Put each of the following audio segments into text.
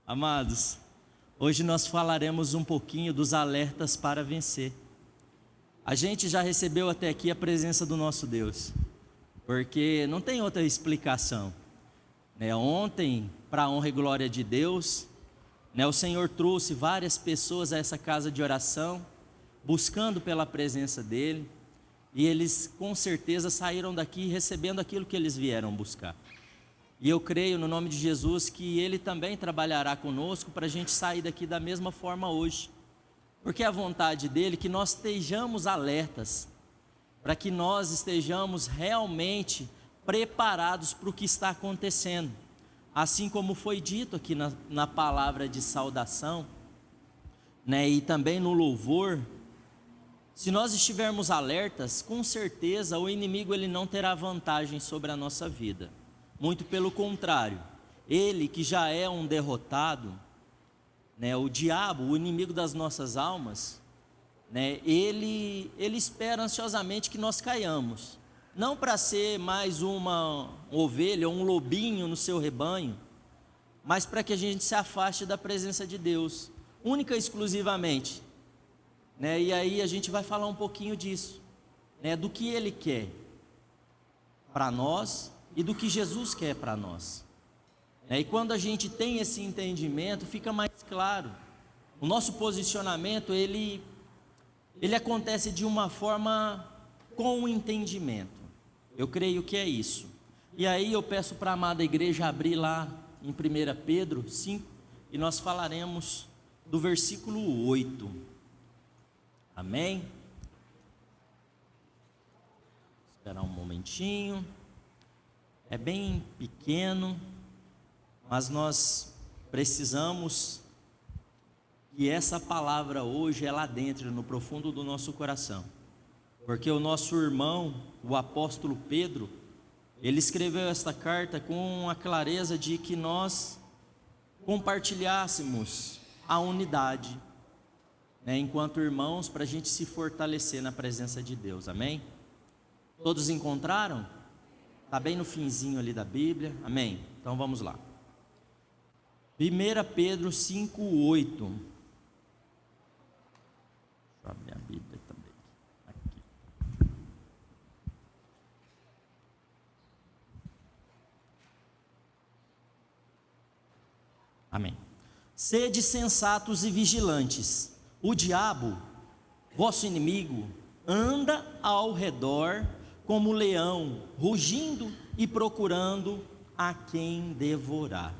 Amados, hoje nós falaremos um pouquinho dos alertas para vencer. A gente já recebeu até aqui a presença do nosso Deus, porque não tem outra explicação, né? Ontem, para a honra e glória de Deus, né, o Senhor trouxe várias pessoas a essa casa de oração, buscando pela presença dEle, e eles com certeza saíram daqui recebendo aquilo que eles vieram buscar. E eu creio no nome de Jesus que Ele também trabalhará conosco para a gente sair daqui da mesma forma hoje. Porque é a vontade dEle que nós estejamos alertas, para que nós estejamos realmente preparados para o que está acontecendo. Assim como foi dito aqui na palavra de saudação, né, e também no louvor, se nós estivermos alertas, com certeza o inimigo ele não terá vantagem sobre a nossa vida. Muito pelo contrário, ele que já é um derrotado, né, o diabo, o inimigo das nossas almas, né, ele espera ansiosamente que nós caiamos, não para ser mais uma ovelha ou um lobinho no seu rebanho, mas para que a gente se afaste da presença de Deus, única e exclusivamente, né, e aí a gente vai falar um pouquinho disso, né, do que Ele quer para nós, e do que Jesus quer para nós. E quando a gente tem esse entendimento, fica mais claro. O nosso posicionamento, ele acontece de uma forma com o entendimento. Eu creio que é isso. E aí eu peço para a amada igreja abrir lá em 1 Pedro 5, e nós falaremos do versículo 8. Amém? Esperar um momentinho. É bem pequeno, mas nós precisamos que essa palavra hoje ela adentre no profundo do nosso coração, porque o nosso irmão, o apóstolo Pedro, ele escreveu esta carta com a clareza de que nós compartilhássemos a unidade, né, enquanto irmãos, para a gente se fortalecer na presença de Deus, amém? Todos encontraram? Está bem no finzinho ali da Bíblia, amém? Então vamos lá. 1 Pedro 5:8. Deixa eu abrir a Bíblia também. Aqui. Amém. Sede sensatos e vigilantes. O diabo, vosso inimigo, anda ao redor como leão, rugindo e procurando a quem devorar.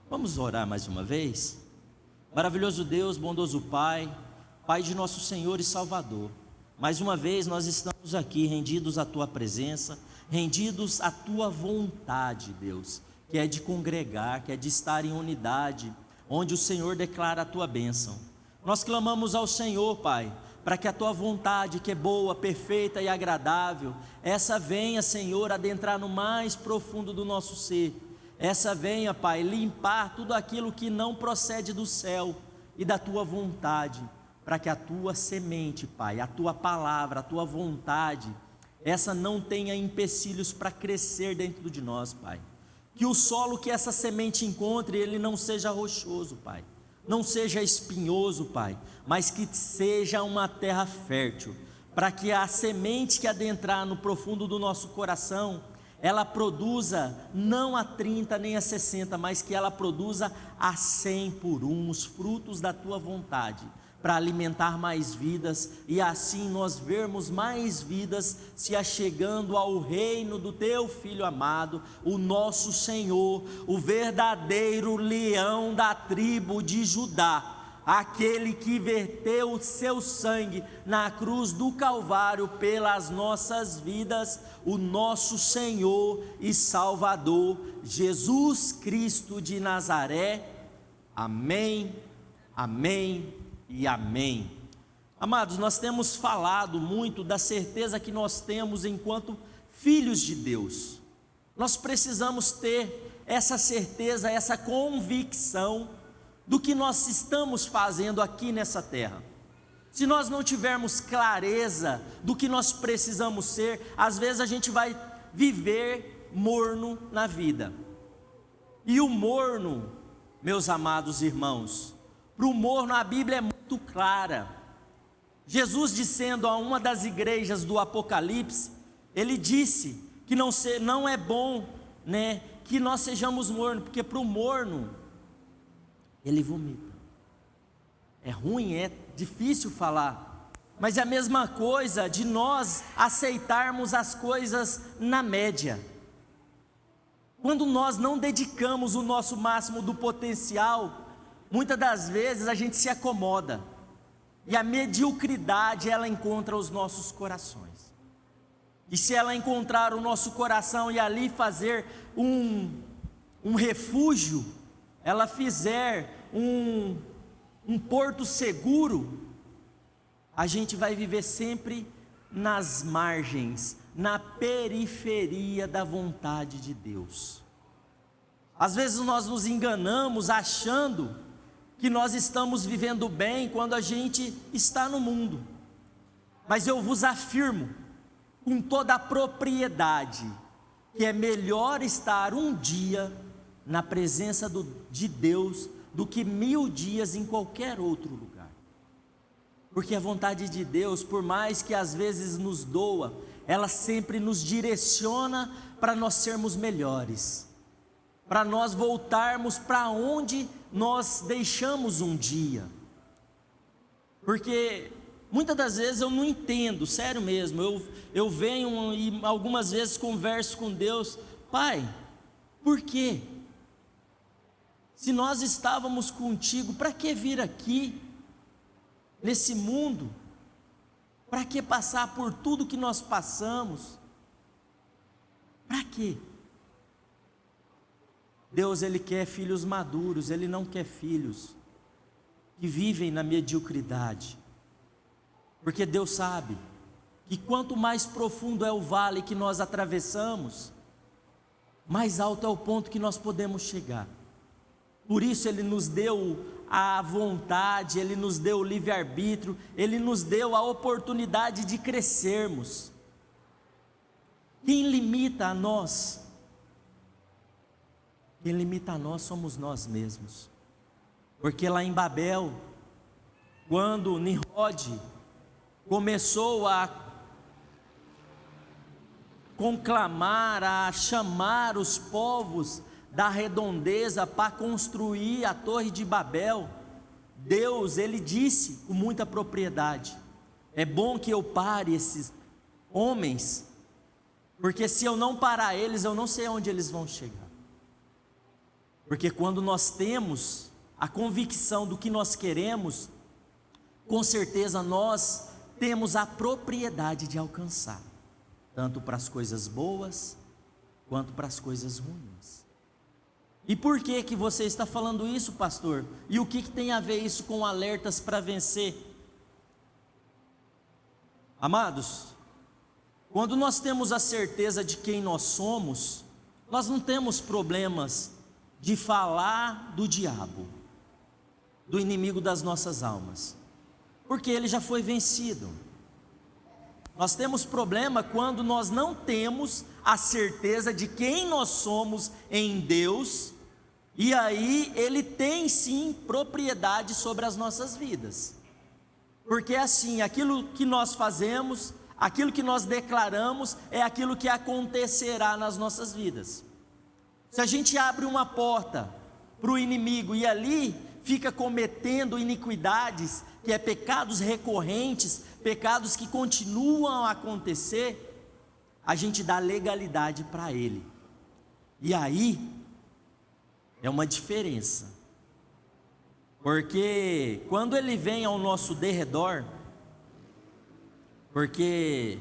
Vamos orar mais uma vez? Maravilhoso Deus, bondoso Pai, Pai de nosso Senhor e Salvador, mais uma vez nós estamos aqui rendidos à Tua presença, rendidos à Tua vontade, Deus, que é de congregar, que é de estar em unidade, onde o Senhor declara a Tua bênção. Nós clamamos ao Senhor, Pai, para que a Tua vontade, que é boa, perfeita e agradável, essa venha, Senhor, adentrar no mais profundo do nosso ser, essa venha, Pai, limpar tudo aquilo que não procede do céu e da Tua vontade, para que a Tua semente, Pai, a Tua palavra, a Tua vontade, essa não tenha empecilhos para crescer dentro de nós, Pai, que o solo que essa semente encontre, ele não seja rochoso, Pai, não seja espinhoso, Pai, mas que seja uma terra fértil, para que a semente que adentrar no profundo do nosso coração, ela produza não a 30 nem a 60, mas que ela produza a 100 por um, os frutos da Tua vontade, para alimentar mais vidas, e assim nós vermos mais vidas se achegando ao reino do Teu Filho amado, o nosso Senhor, o verdadeiro leão da tribo de Judá, aquele que verteu o seu sangue na cruz do Calvário pelas nossas vidas, o nosso Senhor e Salvador, Jesus Cristo de Nazaré. Amém, amém e amém. Amados, nós temos falado muito da certeza que nós temos enquanto filhos de Deus. Nós precisamos ter essa certeza, essa convicção do que nós estamos fazendo aqui nessa terra. Se nós não tivermos clareza do que nós precisamos ser, às vezes a gente vai viver morno na vida. E o morno, meus amados irmãos. Para o morno, a Bíblia é muito clara. Jesus, dizendo a uma das igrejas do Apocalipse, ele disse que não é bom, né, que nós sejamos mornos, porque para o morno, ele vomita. É ruim, é difícil falar, mas é a mesma coisa de nós aceitarmos as coisas na média. Quando nós não dedicamos o nosso máximo do potencial, muitas das vezes a gente se acomoda, e a mediocridade ela encontra os nossos corações. E se ela encontrar o nosso coração e ali fazer um refúgio, ela fizer um porto seguro, a gente vai viver sempre nas margens, na periferia da vontade de Deus. Às vezes nós nos enganamos achando que nós estamos vivendo bem quando a gente está no mundo, mas eu vos afirmo com toda a propriedade que é melhor estar um dia na presença de Deus do que 1000 dias em qualquer outro lugar. Porque a vontade de Deus, por mais que às vezes nos doa, ela sempre nos direciona para nós sermos melhores, para nós voltarmos para onde nós deixamos um dia. Porque muitas das vezes eu não entendo, sério mesmo, eu venho e algumas vezes converso com Deus: Pai, por quê? Se nós estávamos contigo, para que vir aqui, nesse mundo? Para que passar por tudo que nós passamos? Para quê? Deus, Ele quer filhos maduros, Ele não quer filhos que vivem na mediocridade. Porque Deus sabe que quanto mais profundo é o vale que nós atravessamos, mais alto é o ponto que nós podemos chegar. Por isso Ele nos deu a vontade, Ele nos deu o livre-arbítrio, Ele nos deu a oportunidade de crescermos. Quem limita a nós? Quem limita a nós somos nós mesmos. Porque lá em Babel, quando Nimrod começou a conclamar, a chamar os povos da redondeza para construir a torre de Babel, Deus, Ele disse com muita propriedade: é bom que eu pare esses homens, porque se eu não parar eles, eu não sei onde eles vão chegar. Porque quando nós temos a convicção do que nós queremos, com certeza nós temos a propriedade de alcançar, tanto para as coisas boas, quanto para as coisas ruins. E por que que você está falando isso, pastor? E o que tem a ver isso com alertas para vencer? Amados, quando nós temos a certeza de quem nós somos, nós não temos problemas de falar do diabo, do inimigo das nossas almas, porque ele já foi vencido. Nós temos problema quando nós não temos a certeza de quem nós somos em Deus, e aí Ele tem sim propriedade sobre as nossas vidas. Porque assim, aquilo que nós fazemos, aquilo que nós declaramos, é aquilo que acontecerá nas nossas vidas. Se a gente abre uma porta para o inimigo e ali fica cometendo iniquidades, que é pecados recorrentes, pecados que continuam a acontecer, a gente dá legalidade para ele. E aí é uma diferença, porque quando ele vem ao nosso derredor, porque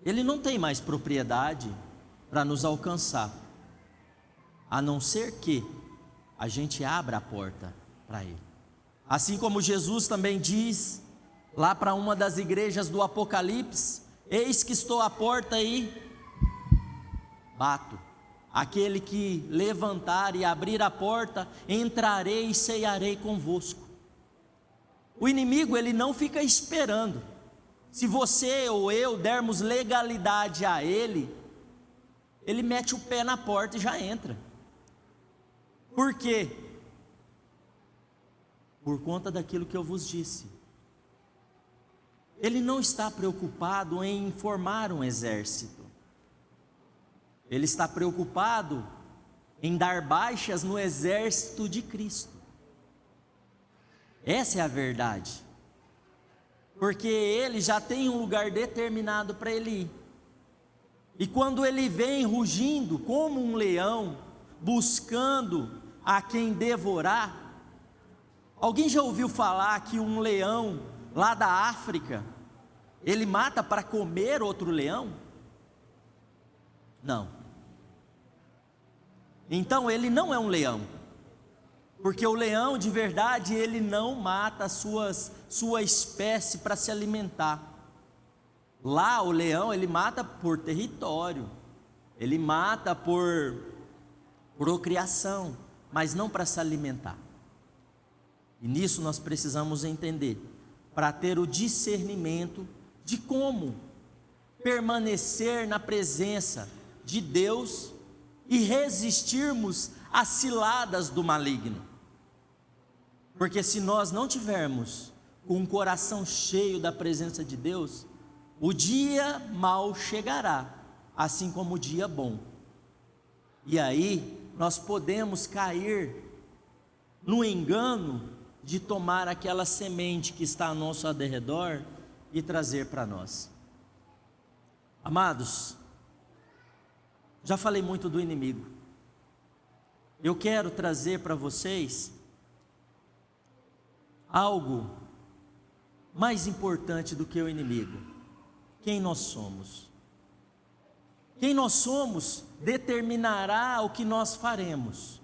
ele não tem mais propriedade para nos alcançar, a não ser que a gente abra a porta para ele. Assim como Jesus também diz lá para uma das igrejas do Apocalipse: eis que estou à porta e bato. Aquele que levantar e abrir a porta, entrarei e cearei convosco. O inimigo, ele não fica esperando. Se você ou eu dermos legalidade a ele, ele mete o pé na porta e já entra. Por quê? Por conta daquilo que eu vos disse. Ele não está preocupado em formar um exército. Ele está preocupado em dar baixas no exército de Cristo. Essa é a verdade. Porque ele já tem um lugar determinado para ele ir. E quando ele vem rugindo como um leão, buscando a quem devorar. Alguém já ouviu falar que um leão lá da África, ele mata para comer outro leão? Não. Então ele não é um leão. Porque o leão de verdade, ele não mata a sua espécie para se alimentar. Lá o leão, ele mata por território, ele mata por procriação, mas não para se alimentar. E nisso nós precisamos entender, para ter o discernimento de como permanecer na presença de Deus e resistirmos às ciladas do maligno. Porque se nós não tivermos com um coração cheio da presença de Deus, o dia mau chegará, assim como o dia bom. E aí nós podemos cair no engano de tomar aquela semente que está ao nosso redor e trazer para nós. Amados, já falei muito do inimigo. Eu quero trazer para vocês algo mais importante do que o inimigo. Quem nós somos? Quem nós somos determinará o que nós faremos,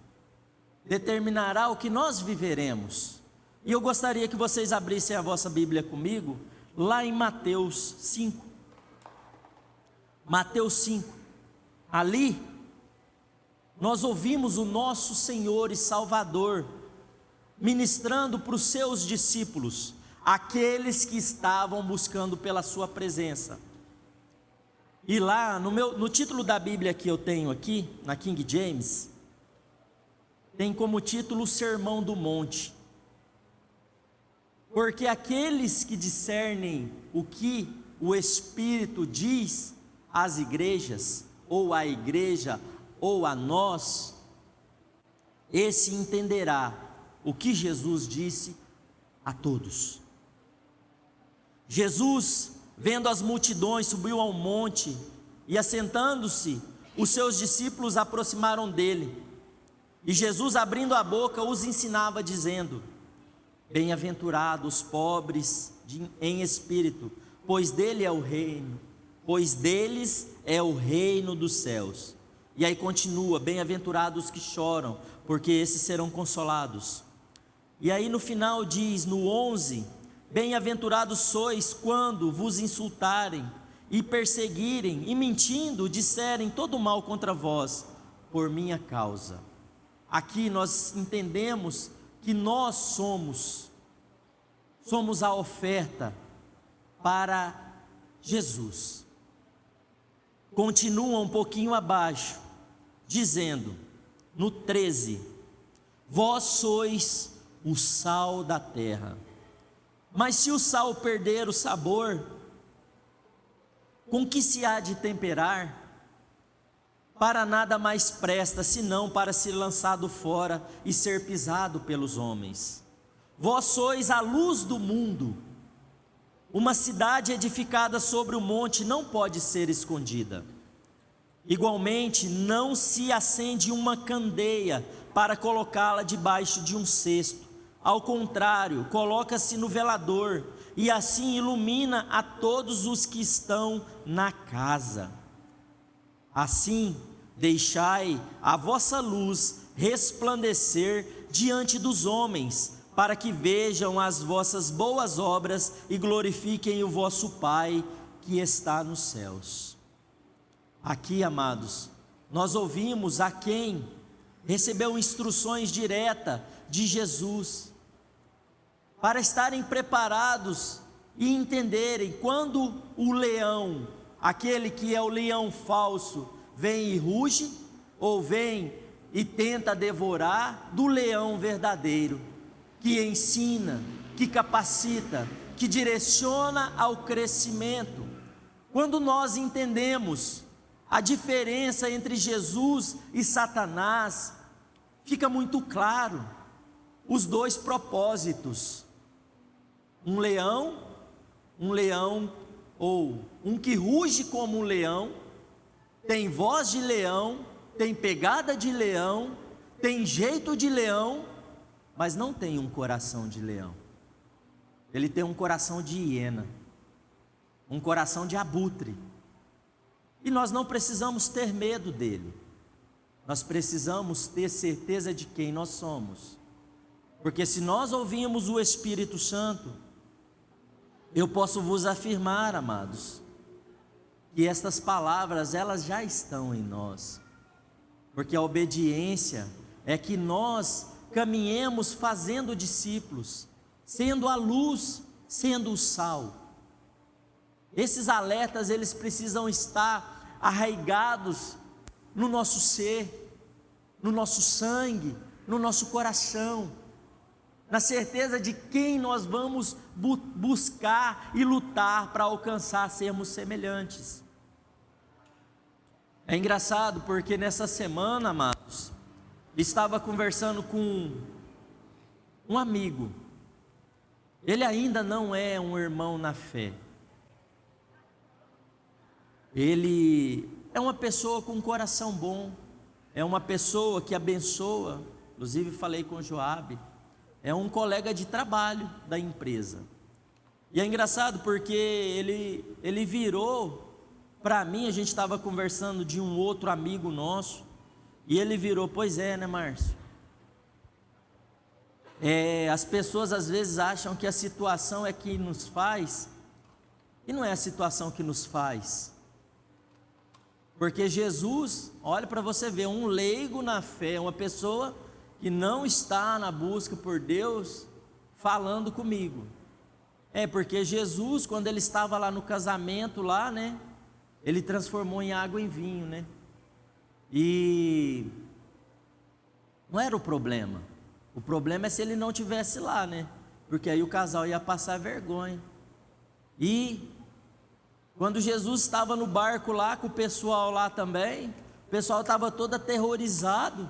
determinará o que nós viveremos. E eu gostaria que vocês abrissem a vossa Bíblia comigo, lá em Mateus 5. Mateus 5. Ali, nós ouvimos o nosso Senhor e Salvador ministrando para os seus discípulos, aqueles que estavam buscando pela sua presença. E lá, no título da Bíblia que eu tenho aqui, na King James, tem como título o Sermão do Monte. Porque aqueles que discernem o que o Espírito diz às igrejas, ou à igreja, ou a nós, esse entenderá o que Jesus disse a todos. Jesus, vendo as multidões, subiu ao monte, e assentando-se, os seus discípulos aproximaram dele. E Jesus, abrindo a boca, os ensinava, dizendo: bem-aventurados os pobres em espírito, pois dele é o reino, pois deles é o reino dos céus. E aí continua: bem-aventurados os que choram, porque esses serão consolados. E aí no final diz, no 11, bem-aventurados sois quando vos insultarem e perseguirem e mentindo disserem todo mal contra vós por minha causa. Aqui nós entendemos que nós somos a oferta para Jesus. Continua um pouquinho abaixo, dizendo, no 13, vós sois o sal da terra. Mas se o sal perder o sabor, com que se há de temperar? Para nada mais presta, senão para ser lançado fora e ser pisado pelos homens. Vós sois a luz do mundo. Uma cidade edificada sobre o monte não pode ser escondida. Igualmente, não se acende uma candeia para colocá-la debaixo de um cesto. Ao contrário, coloca-se no velador, e assim ilumina a todos os que estão na casa. Assim, deixai a vossa luz resplandecer diante dos homens, para que vejam as vossas boas obras e glorifiquem o vosso Pai que está nos céus. Aqui, amados, nós ouvimos a quem recebeu instruções diretas de Jesus, para estarem preparados e entenderem quando o leão, aquele que é o leão falso, vem e ruge, ou vem e tenta devorar do leão verdadeiro, que ensina, que capacita, que direciona ao crescimento. Quando nós entendemos a diferença entre Jesus e Satanás, fica muito claro os dois propósitos. Um leão ou um que ruge como um leão, tem voz de leão, tem pegada de leão, tem jeito de leão, mas não tem um coração de leão. Ele tem um coração de hiena, um coração de abutre. E nós não precisamos ter medo dele. Nós precisamos ter certeza de quem nós somos. Porque se nós ouvirmos o Espírito Santo, eu posso vos afirmar, amados, que estas palavras, elas já estão em nós. Porque a obediência é que nós caminhemos fazendo discípulos, sendo a luz, sendo o sal. Esses alertas, eles precisam estar arraigados no nosso ser, no nosso sangue, no nosso coração, na certeza de quem nós vamos buscar e lutar para alcançar sermos semelhantes. É engraçado porque nessa semana, amados, estava conversando com um amigo. Ele ainda não é um irmão na fé. Ele é uma pessoa com um coração bom, é uma pessoa que abençoa. Inclusive falei com o Joabe, é um colega de trabalho da empresa. E é engraçado porque ele virou para mim, a gente estava conversando de um outro amigo nosso, e ele virou: pois é, né, Márcio? As pessoas às vezes acham que a situação é que nos faz, e não é a situação que nos faz. Porque Jesus, olha para você ver, um leigo na fé, uma pessoa que não está na busca por Deus, falando comigo. Porque Jesus, quando ele estava lá no casamento lá, né, ele transformou em água em vinho, né? E não era o problema. O problema é se ele não tivesse lá, né? Porque aí o casal ia passar vergonha. E quando Jesus estava no barco lá com o pessoal lá também, o pessoal estava todo aterrorizado,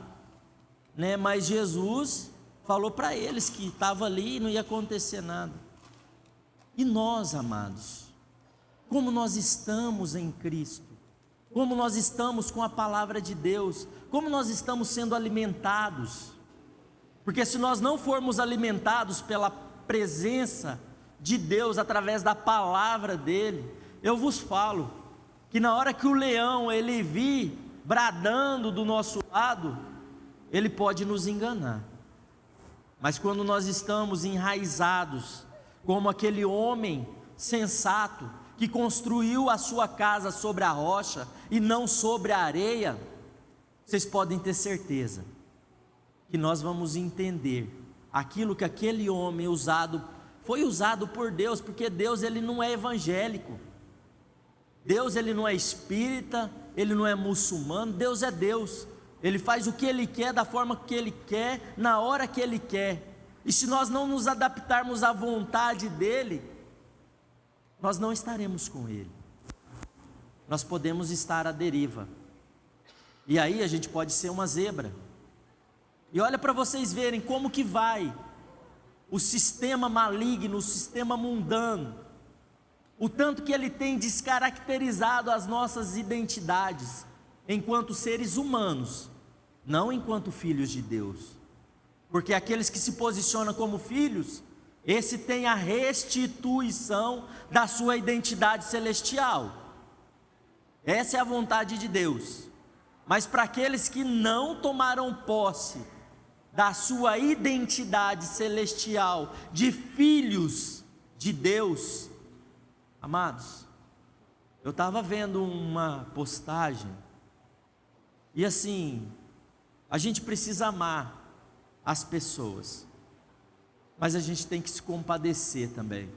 né? Mas Jesus falou para eles que estava ali e não ia acontecer nada. E nós, amados, como nós estamos em Cristo, como nós estamos com a palavra de Deus, como nós estamos sendo alimentados. Porque se nós não formos alimentados pela presença de Deus através da palavra dele, eu vos falo que na hora que o leão ele vir bradando do nosso lado, ele pode nos enganar. Mas quando nós estamos enraizados, como aquele homem sensato que construiu a sua casa sobre a rocha e não sobre a areia, vocês podem ter certeza que nós vamos entender aquilo que aquele homem foi usado por Deus, porque Deus ele não é evangélico, Deus ele não é espírita, ele não é muçulmano, Deus é Deus, ele faz o que ele quer, da forma que ele quer, na hora que ele quer. E se nós não nos adaptarmos à vontade dele, nós não estaremos com ele, nós podemos estar à deriva, e aí a gente pode ser uma zebra. E olha para vocês verem como que vai o sistema maligno, o sistema mundano, o tanto que ele tem descaracterizado as nossas identidades, enquanto seres humanos, não enquanto filhos de Deus. Porque aqueles que se posicionam como filhos, esse tem a restituição da sua identidade celestial. Essa é a vontade de Deus. Mas para aqueles que não tomaram posse da sua identidade celestial, de filhos de Deus, amados, eu estava vendo uma postagem, e assim, a gente precisa amar as pessoas, mas a gente tem que se compadecer também.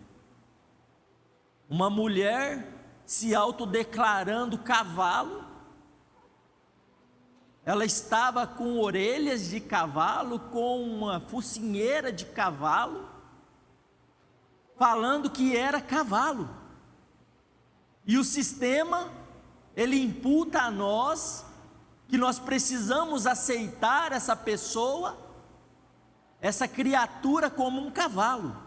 Uma mulher se autodeclarando cavalo, ela estava com orelhas de cavalo, com uma focinheira de cavalo, falando que era cavalo. E o sistema, ele imputa a nós que nós precisamos aceitar essa pessoa, essa criatura, como um cavalo.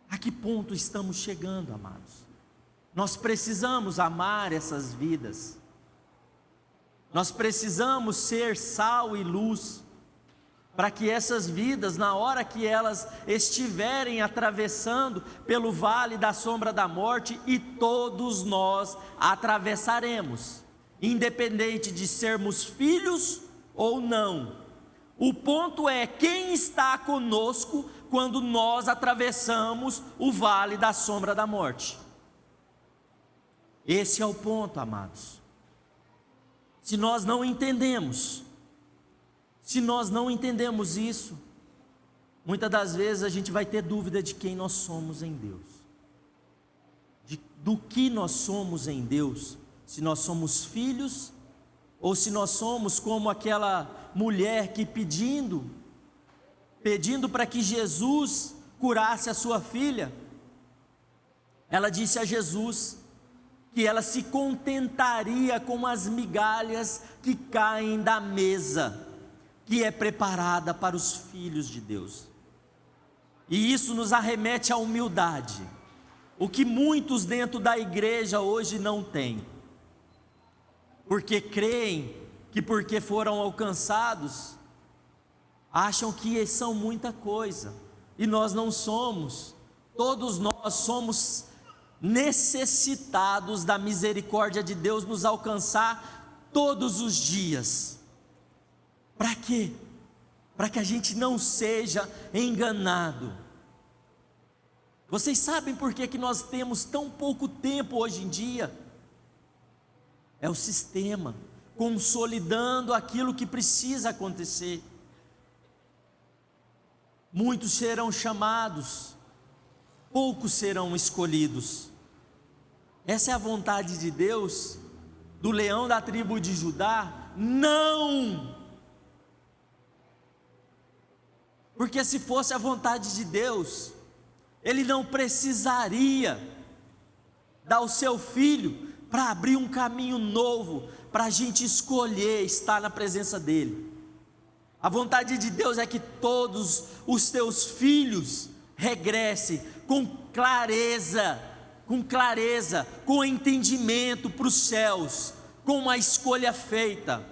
A que ponto estamos chegando, amados? Nós precisamos amar essas vidas. Nós precisamos ser sal e luz, para que essas vidas, na hora que elas estiverem atravessando pelo vale da sombra da morte, e todos nós atravessaremos, independente de sermos filhos ou não. O ponto é quem está conosco quando nós atravessamos o vale da sombra da morte. Esse é o ponto, amados. Se nós não entendemos isso, muitas das vezes a gente vai ter dúvida de quem nós somos em Deus, do que nós somos em Deus, se nós somos filhos, ou se nós somos como aquela mulher que pedindo para que Jesus curasse a sua filha, ela disse a Jesus que ela se contentaria com as migalhas que caem da mesa, que é preparada para os filhos de Deus. E isso nos arremete à humildade, o que muitos dentro da igreja hoje não têm, porque creem que porque foram alcançados, acham que são muita coisa, e nós não somos. Todos nós somos necessitados da misericórdia de Deus nos alcançar todos os dias. Para quê? Para que a gente não seja enganado. Vocês sabem por que nós temos tão pouco tempo hoje em dia? É o sistema consolidando aquilo que precisa acontecer. Muitos serão chamados, poucos serão escolhidos. Essa é a vontade de Deus, do leão da tribo de Judá? Não! Porque se fosse a vontade de Deus, Ele não precisaria dar o seu filho para abrir um caminho novo, para a gente escolher estar na presença dEle. A vontade de Deus é que todos os teus filhos regressem com clareza, com entendimento para os céus, com uma escolha feita,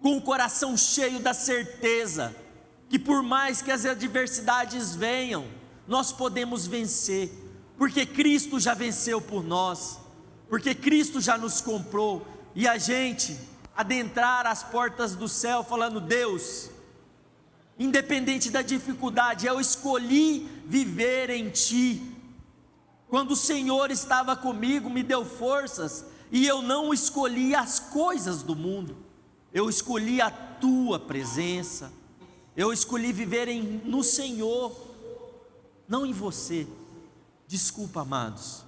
com o coração cheio da certeza, que por mais que as adversidades venham, nós podemos vencer, porque Cristo já venceu por nós, porque Cristo já nos comprou, e a gente adentrar as portas do céu falando: Deus, independente da dificuldade, eu escolhi viver em Ti. Quando o Senhor estava comigo, me deu forças, e eu não escolhi as coisas do mundo, eu escolhi a Tua presença, eu escolhi viver no Senhor, não em você. Desculpa, amados,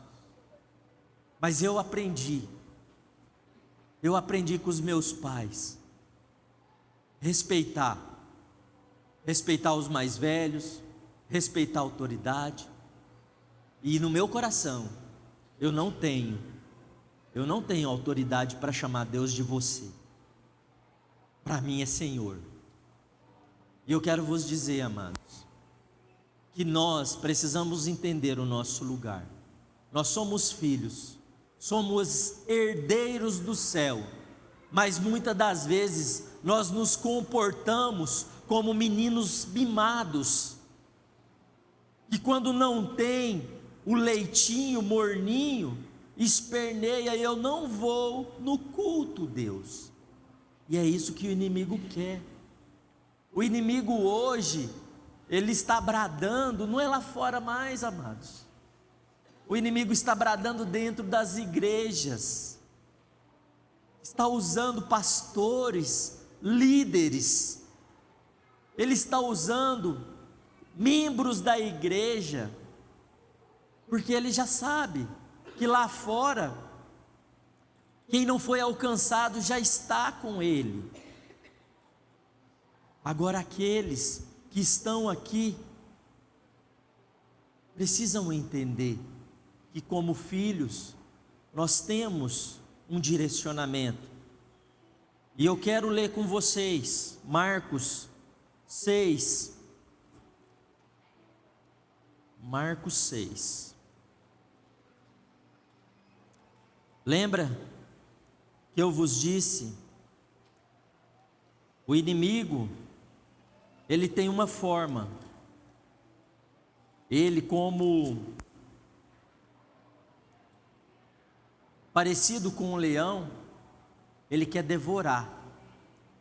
mas eu aprendi com os meus pais, respeitar os mais velhos, respeitar a autoridade, e no meu coração, eu não tenho autoridade para chamar Deus de você. Para mim é Senhor. E eu quero vos dizer, amados, que nós precisamos entender o nosso lugar. Nós somos filhos, somos herdeiros do céu, mas muitas das vezes nós nos comportamos como meninos mimados, que quando não tem o leitinho morninho, esperneia: eu não vou no culto, Deus. E é isso que o inimigo quer. O inimigo hoje, ele está bradando, não é lá fora mais, amados. O inimigo está bradando dentro das igrejas, está usando pastores, líderes, ele está usando membros da igreja, porque ele já sabe que lá fora Quem não foi alcançado já está com Ele. Agora, aqueles que estão aqui precisam entender que, como filhos, nós temos um direcionamento. E eu quero ler com vocês Marcos 6. Marcos 6. Lembra que eu vos disse, o inimigo, ele tem uma forma, ele como parecido com um leão, ele quer devorar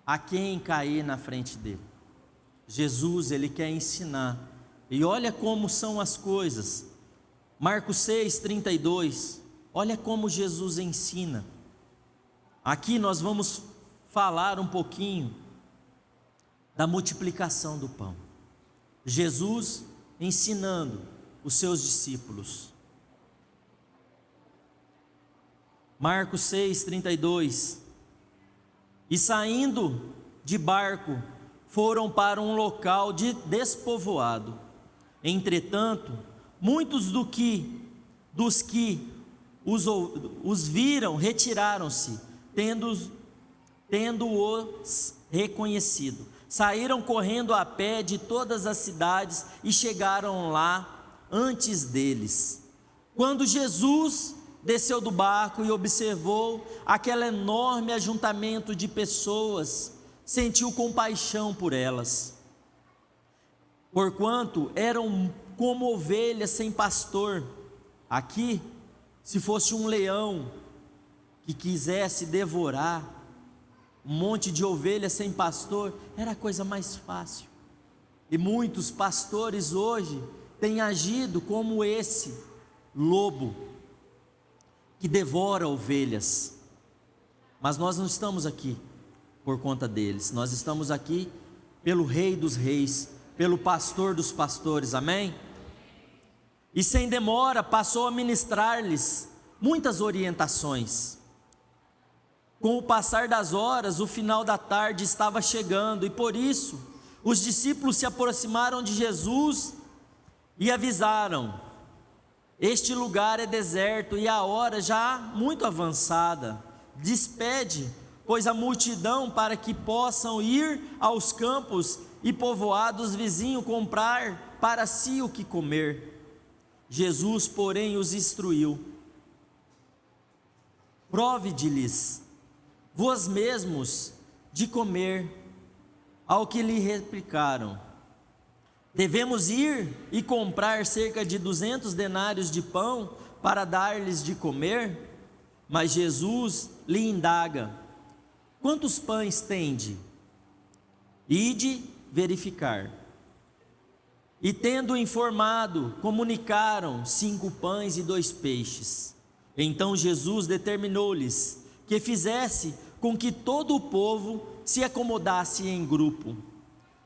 a quem cair na frente dele. Jesus, ele quer ensinar, e olha como são as coisas. Marcos 6, 32, olha como Jesus ensina. Aqui nós vamos falar um pouquinho da multiplicação do pão. Jesus ensinando os seus discípulos. Marcos 6, 32. E saindo de barco, foram para um local despovoado. Entretanto, muitos dos que os viram retiraram-se, tendo-os reconhecido. Saíram correndo a pé de todas as cidades e chegaram lá antes deles. Quando Jesus desceu do barco e observou aquele enorme ajuntamento de pessoas, sentiu compaixão por elas, porquanto eram como ovelhas sem pastor. Aqui, se fosse um leão que quisesse devorar um monte de ovelhas sem pastor, era a coisa mais fácil. E muitos pastores hoje têm agido como esse lobo que devora ovelhas. Mas nós não estamos aqui por conta deles, nós estamos aqui pelo Rei dos Reis, pelo Pastor dos pastores, amém? E sem demora passou a ministrar-lhes muitas orientações. Com o passar das horas, o final da tarde estava chegando, e por isso os discípulos se aproximaram de Jesus e avisaram: este lugar é deserto e a hora já muito avançada. Despede, pois, a multidão para que possam ir aos campos e povoados vizinhos comprar para si o que comer. Jesus, porém, os instruiu: prove-lhes vós mesmos de comer. Ao que lhe replicaram: devemos ir e comprar cerca de 200 denários de pão para dar-lhes de comer? Mas Jesus lhe indaga: quantos pães tende? Ide verificar. E tendo informado, comunicaram 5 pães e 2 peixes. Então Jesus determinou-lhes que fizesse com que todo o povo se acomodasse em grupo,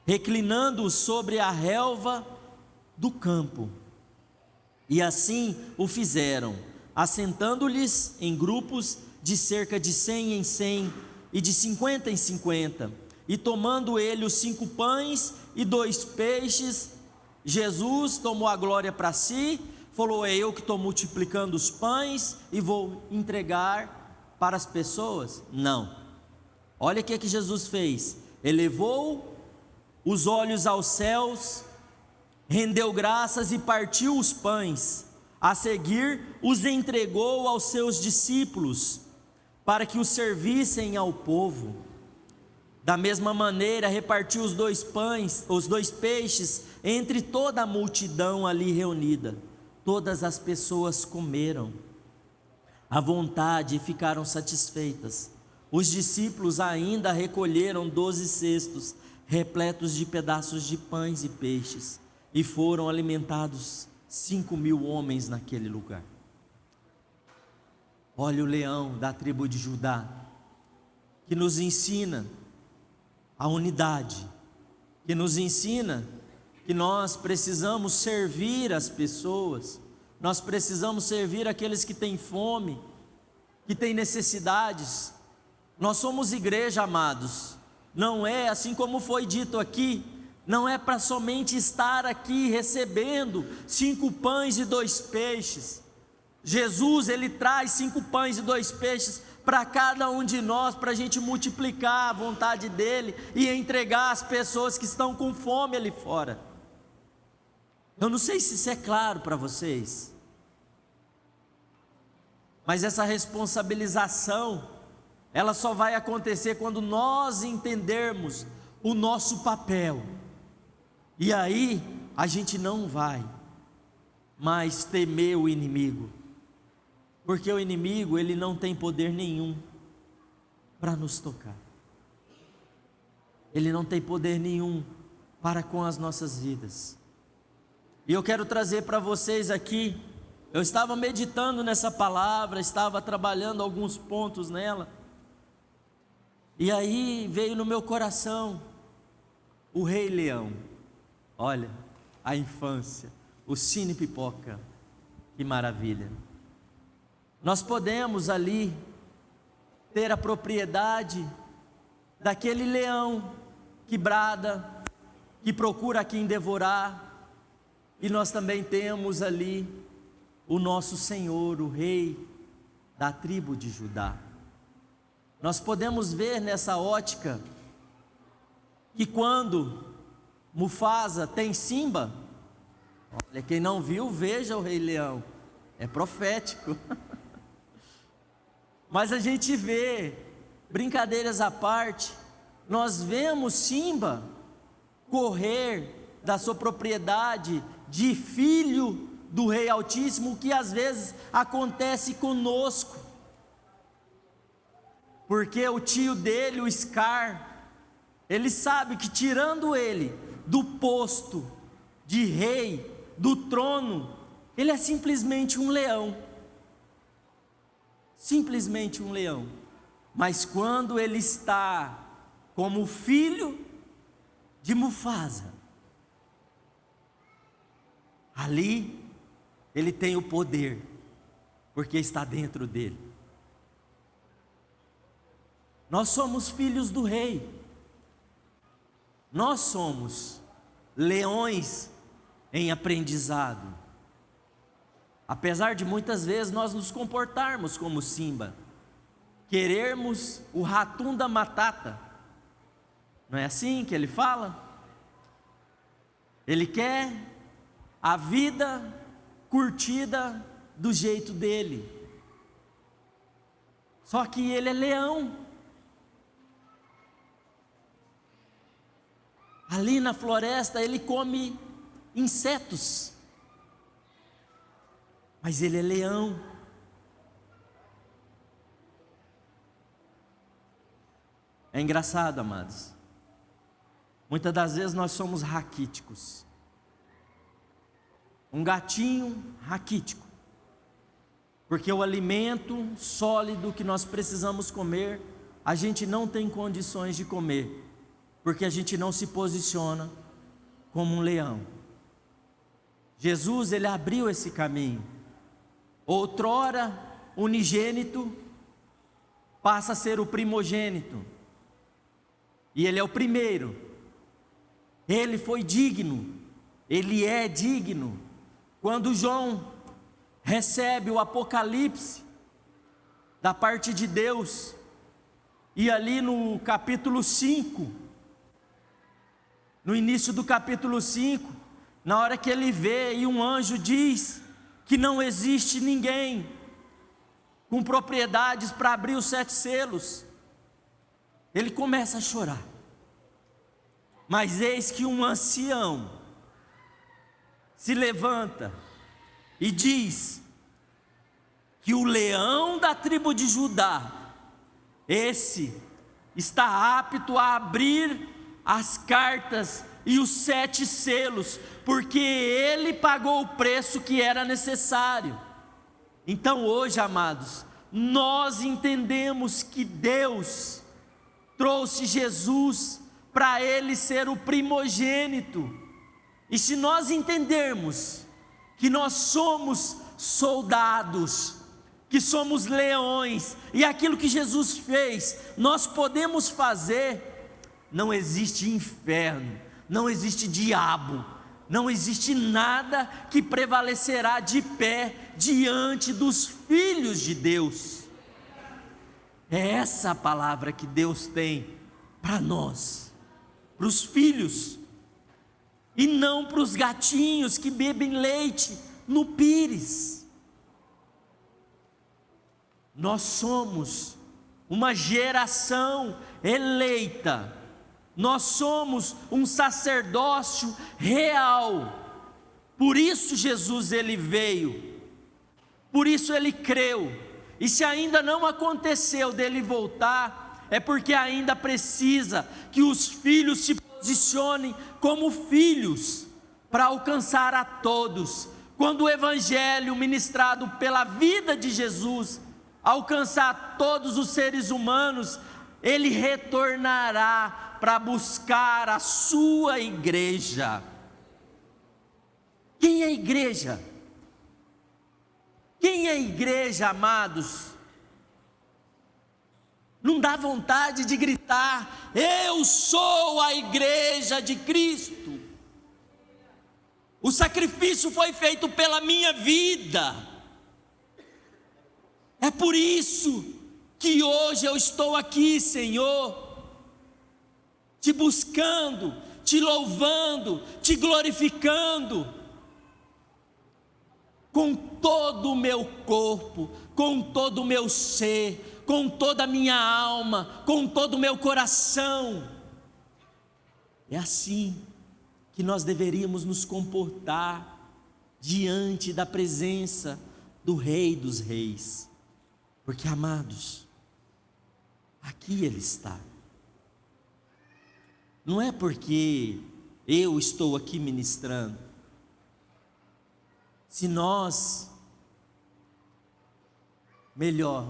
reclinando-os sobre a relva do campo. E assim o fizeram, assentando-lhes em grupos de cerca de 100 em 100 e de 50 em 50. E tomando ele os 5 pães e 2 peixes, Jesus tomou a glória para si, falou: é eu que estou multiplicando os pães e vou entregar para as pessoas? Não. Olha o que Jesus fez: elevou os olhos aos céus, rendeu graças e partiu os pães. A seguir os entregou aos seus discípulos para que os servissem ao povo. Da mesma maneira repartiu os 2 pães, os 2 peixes entre toda a multidão ali reunida. Todas as pessoas comeram à vontade e ficaram satisfeitas. Os discípulos ainda recolheram 12 cestos repletos de pedaços de pães e peixes, e foram alimentados 5.000 homens naquele lugar. Olha o leão da tribo de Judá, que nos ensina a unidade, que nos ensina que nós precisamos servir as pessoas, nós precisamos servir aqueles que têm fome, que tem necessidades. Nós somos igreja, amados. Não é, assim como foi dito aqui, não é para somente estar aqui recebendo 5 pães e 2 peixes. Jesus, Ele traz 5 pães e 2 peixes para cada um de nós, para a gente multiplicar a vontade dEle e entregar às pessoas que estão com fome ali fora. Eu não sei se isso é claro para vocês, mas essa responsabilização, ela só vai acontecer quando nós entendermos o nosso papel, e aí a gente não vai mais temer o inimigo, porque o inimigo, ele não tem poder nenhum para nos tocar, ele não tem poder nenhum para com as nossas vidas. E eu quero trazer para vocês aqui, eu estava meditando nessa palavra, estava trabalhando alguns pontos nela, e aí veio no meu coração o Rei Leão. Olha, a infância, o Cine Pipoca, que maravilha. Nós podemos ali ter a propriedade daquele leão que brada, que procura quem devorar, e nós também temos ali o nosso Senhor, o Rei da tribo de Judá. Nós podemos ver nessa ótica que quando Mufasa tem Simba, olha, quem não viu, veja o Rei Leão, é profético. Mas a gente vê, brincadeiras à parte, nós vemos Simba correr da sua propriedade de filho do Rei Altíssimo, que às vezes acontece conosco, porque o tio dele, o Scar, ele sabe que tirando ele do posto de rei, do trono, ele é simplesmente um leão, simplesmente um leão. Mas quando ele está como filho de Mufasa, ali ele tem o poder, porque está dentro dele. Nós somos filhos do rei, nós somos leões em aprendizado, apesar de muitas vezes nós nos comportarmos como Simba, querermos o Hakuna Matata, não é assim que ele fala? Ele quer a vida curtida do jeito dele, só que ele é leão. Ali na floresta ele come insetos, mas ele é leão. É engraçado, amados, muitas das vezes nós somos raquíticos, um gatinho raquítico, porque o alimento sólido que nós precisamos comer, a gente não tem condições de comer, porque a gente não se posiciona como um leão. Jesus, ele abriu esse caminho. Outrora unigênito passa a ser o primogênito, e ele é o primeiro. Ele foi digno, ele é digno. Quando João recebe o Apocalipse da parte de Deus, e ali no capítulo 5, no início do capítulo 5, na hora que ele vê e um anjo diz que não existe ninguém com propriedades para abrir os 7 selos, ele começa a chorar. Mas eis que um ancião se levanta e diz que o leão da tribo de Judá, esse está apto a abrir as cartas e os 7 selos, porque ele pagou o preço que era necessário. Então hoje, amados, nós entendemos que Deus trouxe Jesus para ele ser o primogênito, e se nós entendermos que nós somos soldados, que somos leões, e aquilo que Jesus fez, nós podemos fazer. Não existe inferno, não existe diabo, não existe nada que prevalecerá de pé diante dos filhos de Deus. É essa a palavra que Deus tem para nós, para os filhos, e não para os gatinhos que bebem leite no pires. Nós somos uma geração eleita, nós somos um sacerdócio real. Por isso Jesus ele veio, por isso ele creu. E se ainda não aconteceu dele voltar, é porque ainda precisa que os filhos se posicionem como filhos para alcançar a todos. Quando o evangelho ministrado pela vida de Jesus alcançar todos os seres humanos, ele retornará para buscar a sua igreja. Quem é a igreja? Quem é a igreja, amados? Não dá vontade de gritar: eu sou a igreja de Cristo. O sacrifício foi feito pela minha vida. É por isso que hoje eu estou aqui, Senhor, te buscando, te louvando, te glorificando, com todo o meu corpo, com todo o meu ser, com toda a minha alma, com todo o meu coração. É assim que nós deveríamos nos comportar diante da presença do Rei dos Reis. Porque, amados, aqui Ele está. Não é porque eu estou aqui ministrando. Se nós,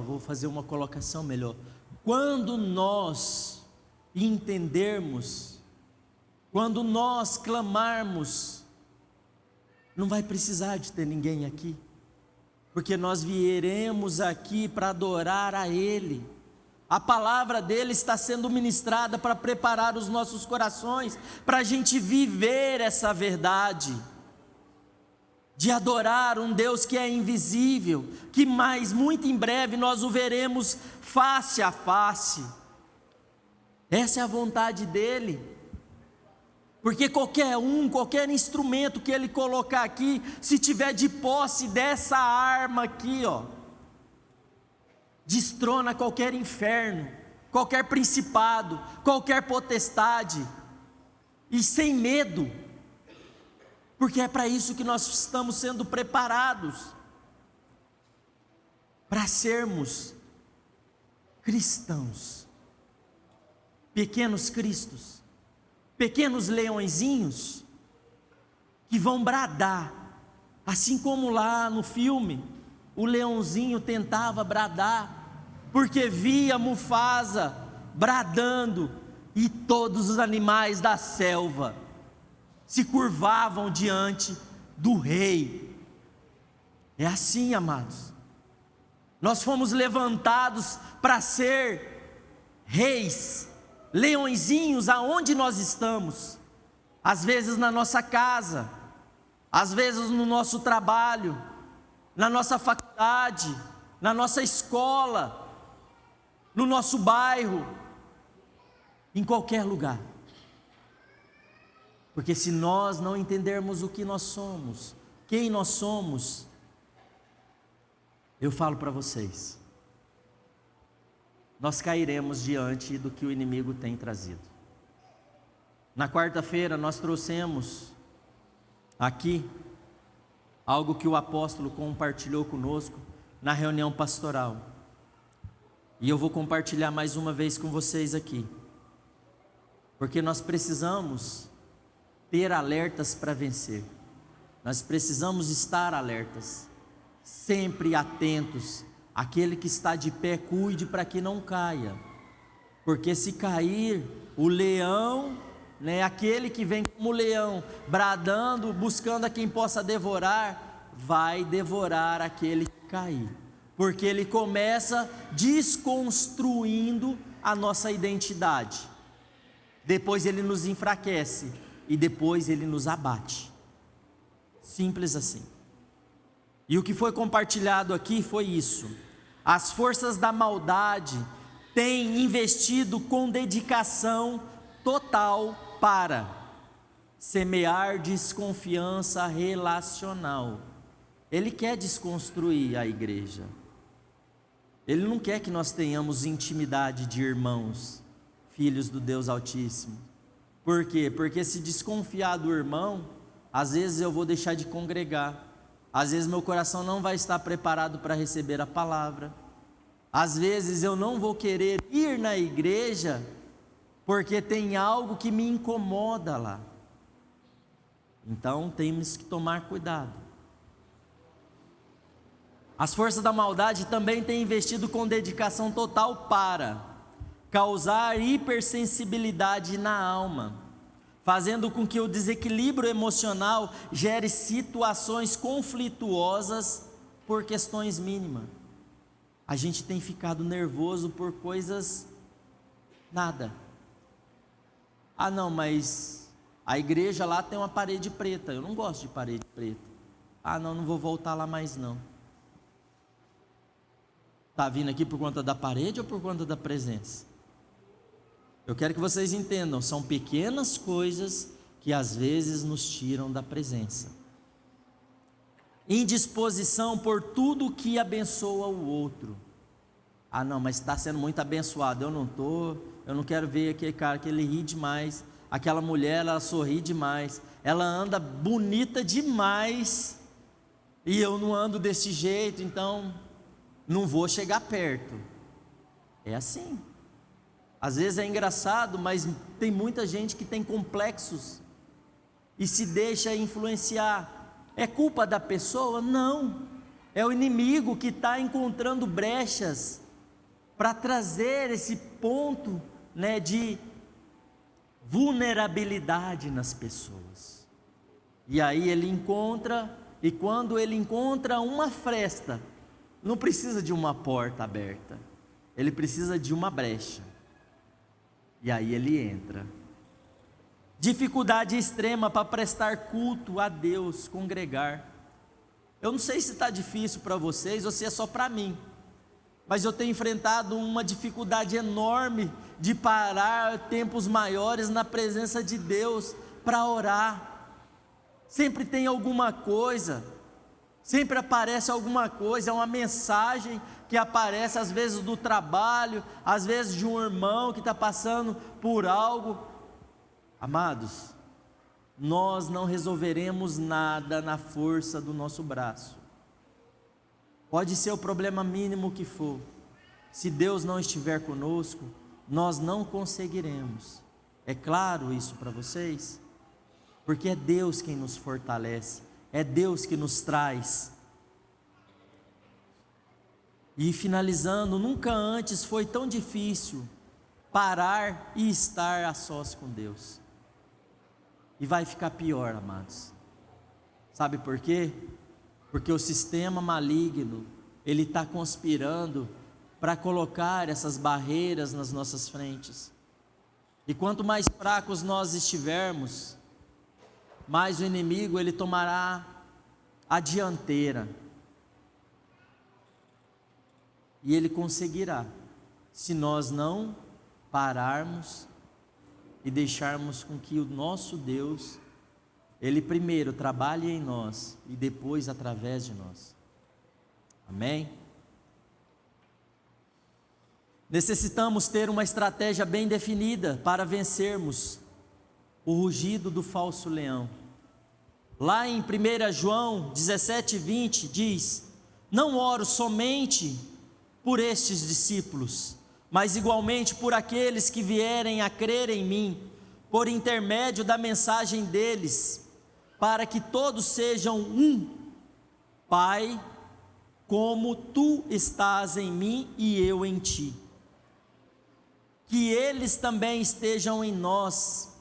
vou fazer uma colocação melhor. Quando nós entendermos, quando nós clamarmos, não vai precisar de ter ninguém aqui. Porque nós viremos aqui para adorar a Ele. A palavra dEle está sendo ministrada para preparar os nossos corações, para a gente viver essa verdade, de adorar um Deus que é invisível, que muito em breve nós o veremos face a face. Essa é a vontade dEle. Porque qualquer instrumento que Ele colocar aqui, se tiver de posse dessa arma aqui, destrona qualquer inferno, qualquer principado, qualquer potestade, e sem medo, porque é para isso que nós estamos sendo preparados, para sermos cristãos, pequenos cristos, pequenos leõezinhos, que vão bradar, assim como lá no filme, o leãozinho tentava bradar, porque via Mufasa bradando, e todos os animais da selva se curvavam diante do rei. É assim, amados, nós fomos levantados para ser reis, leõezinhos aonde nós estamos, às vezes na nossa casa, às vezes no nosso trabalho, na nossa faculdade, na nossa escola, no nosso bairro, em qualquer lugar. Porque se nós não entendermos o que nós somos, quem nós somos, eu falo para vocês, nós cairemos diante do que o inimigo tem trazido. Na quarta-feira nós trouxemos aqui algo que o apóstolo compartilhou conosco na reunião pastoral. E eu vou compartilhar mais uma vez com vocês aqui. Porque nós precisamos ter alertas para vencer. Nós precisamos estar alertas, sempre atentos. Aquele que está de pé, cuide para que não caia, porque se cair, o leão, aquele que vem como leão, bradando, buscando a quem possa devorar, vai devorar aquele que cair. porque ele começa desconstruindo a nossa identidade. Depois ele nos enfraquece e depois ele nos abate. Simples assim. E o que foi compartilhado aqui foi isso. As forças da maldade têm investido com dedicação total para semear desconfiança relacional. Ele quer desconstruir a igreja. Ele não quer que nós tenhamos intimidade de irmãos, filhos do Deus Altíssimo. Por quê? Porque se desconfiar do irmão, às vezes eu vou deixar de congregar. Às vezes meu coração não vai estar preparado para receber a palavra. Às vezes eu não vou querer ir na igreja, porque tem algo que me incomoda lá. Então temos que tomar cuidado. As forças da maldade também têm investido com dedicação total para causar hipersensibilidade na alma, fazendo com que o desequilíbrio emocional gere situações conflituosas por questões mínimas. A gente tem ficado nervoso por coisas nada. Ah não, mas a igreja lá tem uma parede preta, eu não gosto de parede preta. Ah não vou voltar lá mais não. Está vindo aqui por conta da parede ou por conta da presença? Eu quero que vocês entendam, são pequenas coisas que às vezes nos tiram da presença. Indisposição por tudo que abençoa o outro. Ah não, mas está sendo muito abençoado, eu não estou, eu não quero ver aquele cara que ele ri demais, aquela mulher ela sorri demais, ela anda bonita demais, e eu não ando desse jeito, então não vou chegar perto. É assim. Às vezes é engraçado, mas tem muita gente que tem complexos e se deixa influenciar. É culpa da pessoa? Não. É o inimigo que está encontrando brechas para trazer esse ponto, de vulnerabilidade nas pessoas. E aí ele encontra, e quando ele encontra uma fresta, não precisa de uma porta aberta, ele precisa de uma brecha. E aí ele entra. Dificuldade extrema para prestar culto a Deus, congregar. Eu não sei se está difícil para vocês ou se é só para mim, mas eu tenho enfrentado uma dificuldade enorme de parar tempos maiores na presença de Deus para orar. Sempre tem alguma coisa, sempre aparece alguma coisa, é uma mensagem que aparece às vezes do trabalho, às vezes de um irmão que está passando por algo. Amados, nós não resolveremos nada na força do nosso braço. Pode ser o problema mínimo que for, se Deus não estiver conosco, nós não conseguiremos. É claro isso para vocês? Porque é Deus quem nos fortalece, é Deus que nos traz. E finalizando, nunca antes foi tão difícil parar e estar a sós com Deus. E vai ficar pior, amados. Sabe por quê? Porque o sistema maligno, ele está conspirando para colocar essas barreiras nas nossas frentes. E quanto mais fracos nós estivermos, mais o inimigo ele tomará a dianteira. E ele conseguirá, se nós não pararmos e deixarmos com que o nosso Deus, Ele primeiro trabalhe em nós e depois através de nós. Amém? Necessitamos ter uma estratégia bem definida para vencermos o rugido do falso leão. Lá em 1 João 17:20 diz: não oro somente por estes discípulos, mas igualmente por aqueles que vierem a crer em mim, por intermédio da mensagem deles, para que todos sejam um, Pai, como tu estás em mim e eu em ti. Que eles também estejam em nós,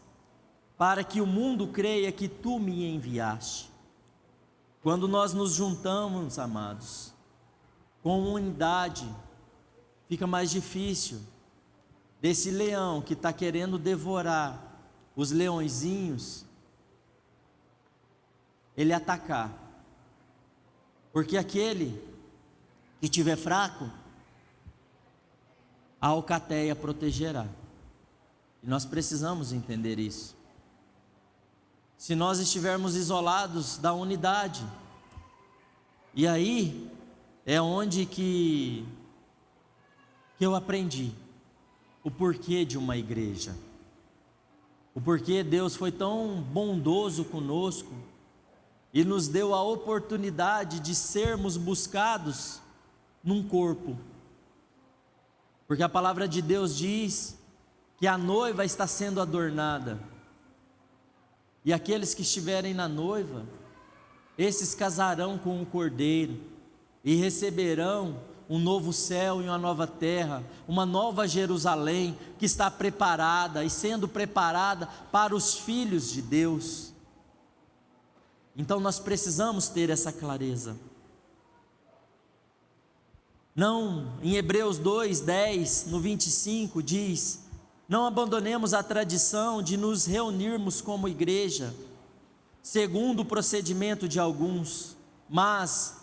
para que o mundo creia que tu me enviaste. Quando nós nos juntamos, amados, com unidade, fica mais difícil desse leão que está querendo devorar os leõezinhos, ele atacar. Porque aquele que estiver fraco, a alcateia protegerá. E nós precisamos entender isso. Se nós estivermos isolados da unidade, e aí é onde que eu aprendi o porquê de uma igreja, o porquê Deus foi tão bondoso conosco e nos deu a oportunidade de sermos buscados num corpo. Porque a palavra de Deus diz que a noiva está sendo adornada, e aqueles que estiverem na noiva, esses casarão com o Cordeiro, e receberão um novo céu e uma nova terra, uma nova Jerusalém, que está preparada e sendo preparada para os filhos de Deus. Então nós precisamos ter essa clareza. Não, em Hebreus 2:10, no 25, diz: não abandonemos a tradição de nos reunirmos como igreja, segundo o procedimento de alguns, mas,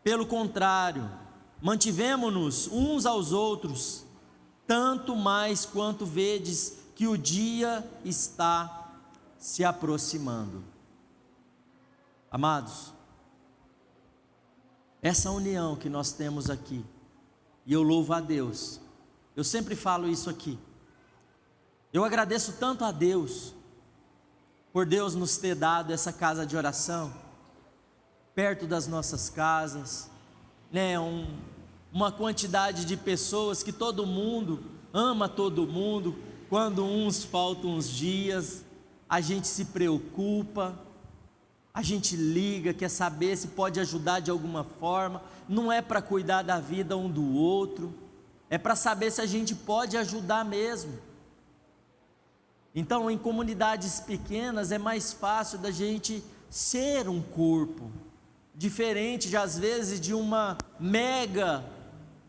pelo contrário, mantivemo-nos uns aos outros, tanto mais quanto vedes que o dia está se aproximando. Amados, essa união que nós temos aqui, e eu louvo a Deus, eu sempre falo isso aqui, eu agradeço tanto a Deus, por Deus nos ter dado essa casa de oração, perto das nossas casas, né, uma quantidade de pessoas que todo mundo ama todo mundo. Quando uns faltam uns dias, a gente se preocupa, a gente liga, quer saber se pode ajudar de alguma forma. Não é para cuidar da vida um do outro, é para saber se a gente pode ajudar mesmo. Então, em comunidades pequenas é mais fácil da gente ser um corpo, diferente às vezes de uma mega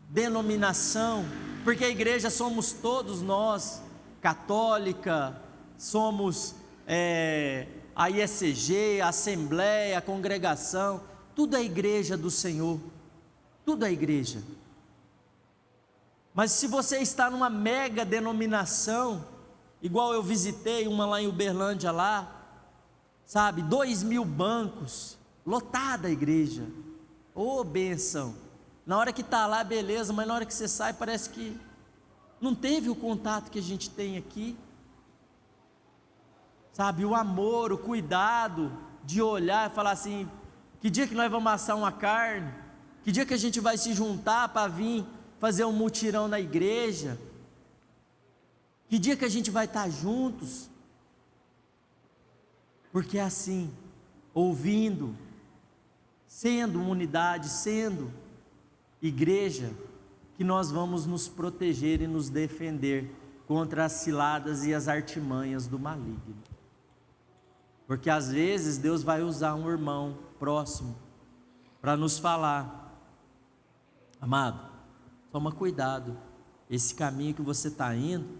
denominação, porque a igreja somos todos nós, católica, somos a IECG, a Assembleia, a congregação, tudo é igreja do Senhor, tudo é igreja. Mas se você está numa mega denominação, igual eu visitei uma lá em Uberlândia lá, sabe, 2.000 bancos, lotada a igreja, ô bênção. Na hora que está lá, beleza, mas na hora que você sai, parece que não teve o contato que a gente tem aqui, sabe, o amor, o cuidado de olhar e falar assim: que dia que nós vamos assar uma carne, que dia que a gente vai se juntar para vir fazer um mutirão na igreja, que dia que a gente vai estar juntos, porque é assim, ouvindo, sendo uma unidade, sendo igreja, que nós vamos nos proteger e nos defender contra as ciladas e as artimanhas do maligno. Porque às vezes Deus vai usar um irmão próximo para nos falar: amado, toma cuidado, esse caminho que você está indo,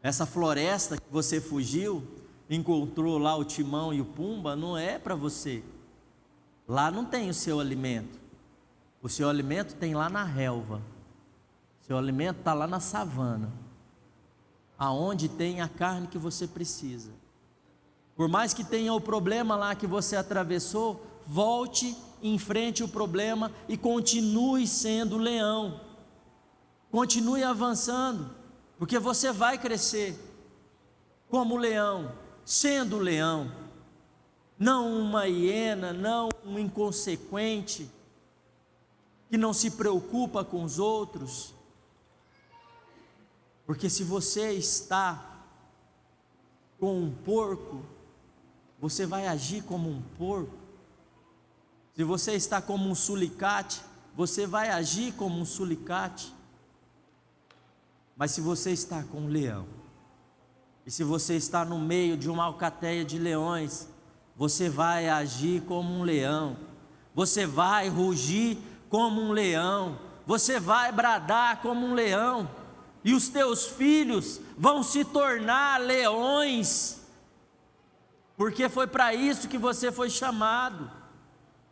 essa floresta que você fugiu, encontrou lá o Timão e o Pumba, não é para você, lá não tem o seu alimento. O seu alimento tem lá na relva, o seu alimento está lá na savana, aonde tem a carne que você precisa. Por mais que tenha o problema lá que você atravessou, volte, enfrente o problema e continue sendo leão, continue avançando, porque você vai crescer como leão, sendo leão, não uma hiena, não um inconsequente, que não se preocupa com os outros. Porque se você está com um porco, você vai agir como um porco. Se você está como um sulicate, você vai agir como um sulicate. Mas se você está com um leão, e se você está no meio de uma alcateia de leões, você vai agir como um leão, você vai rugir como um leão, você vai bradar como um leão, e os teus filhos vão se tornar leões, porque foi para isso que você foi chamado,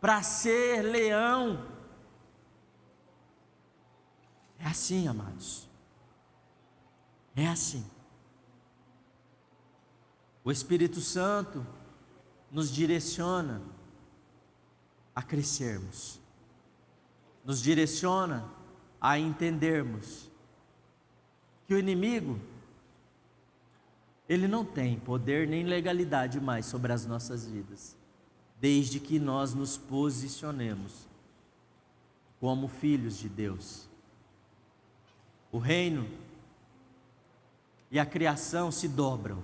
para ser leão. É assim, amados, é assim. O Espírito Santo nos direciona a crescermos, nos direciona a entendermos que o inimigo, ele não tem poder nem legalidade mais sobre as nossas vidas, desde que nós nos posicionemos como filhos de Deus. O reino e a criação se dobram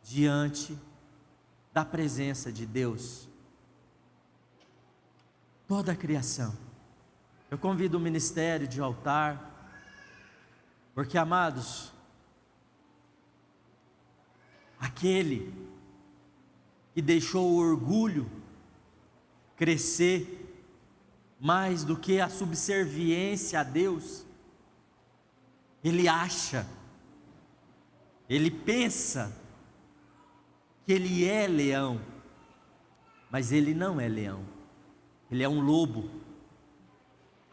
diante da presença de Deus. Toda a criação. Eu convido o ministério de altar, porque, amados, aquele que deixou o orgulho crescer mais do que a subserviência a Deus, ele acha, ele pensa que ele é leão, mas ele não é leão, ele é um lobo,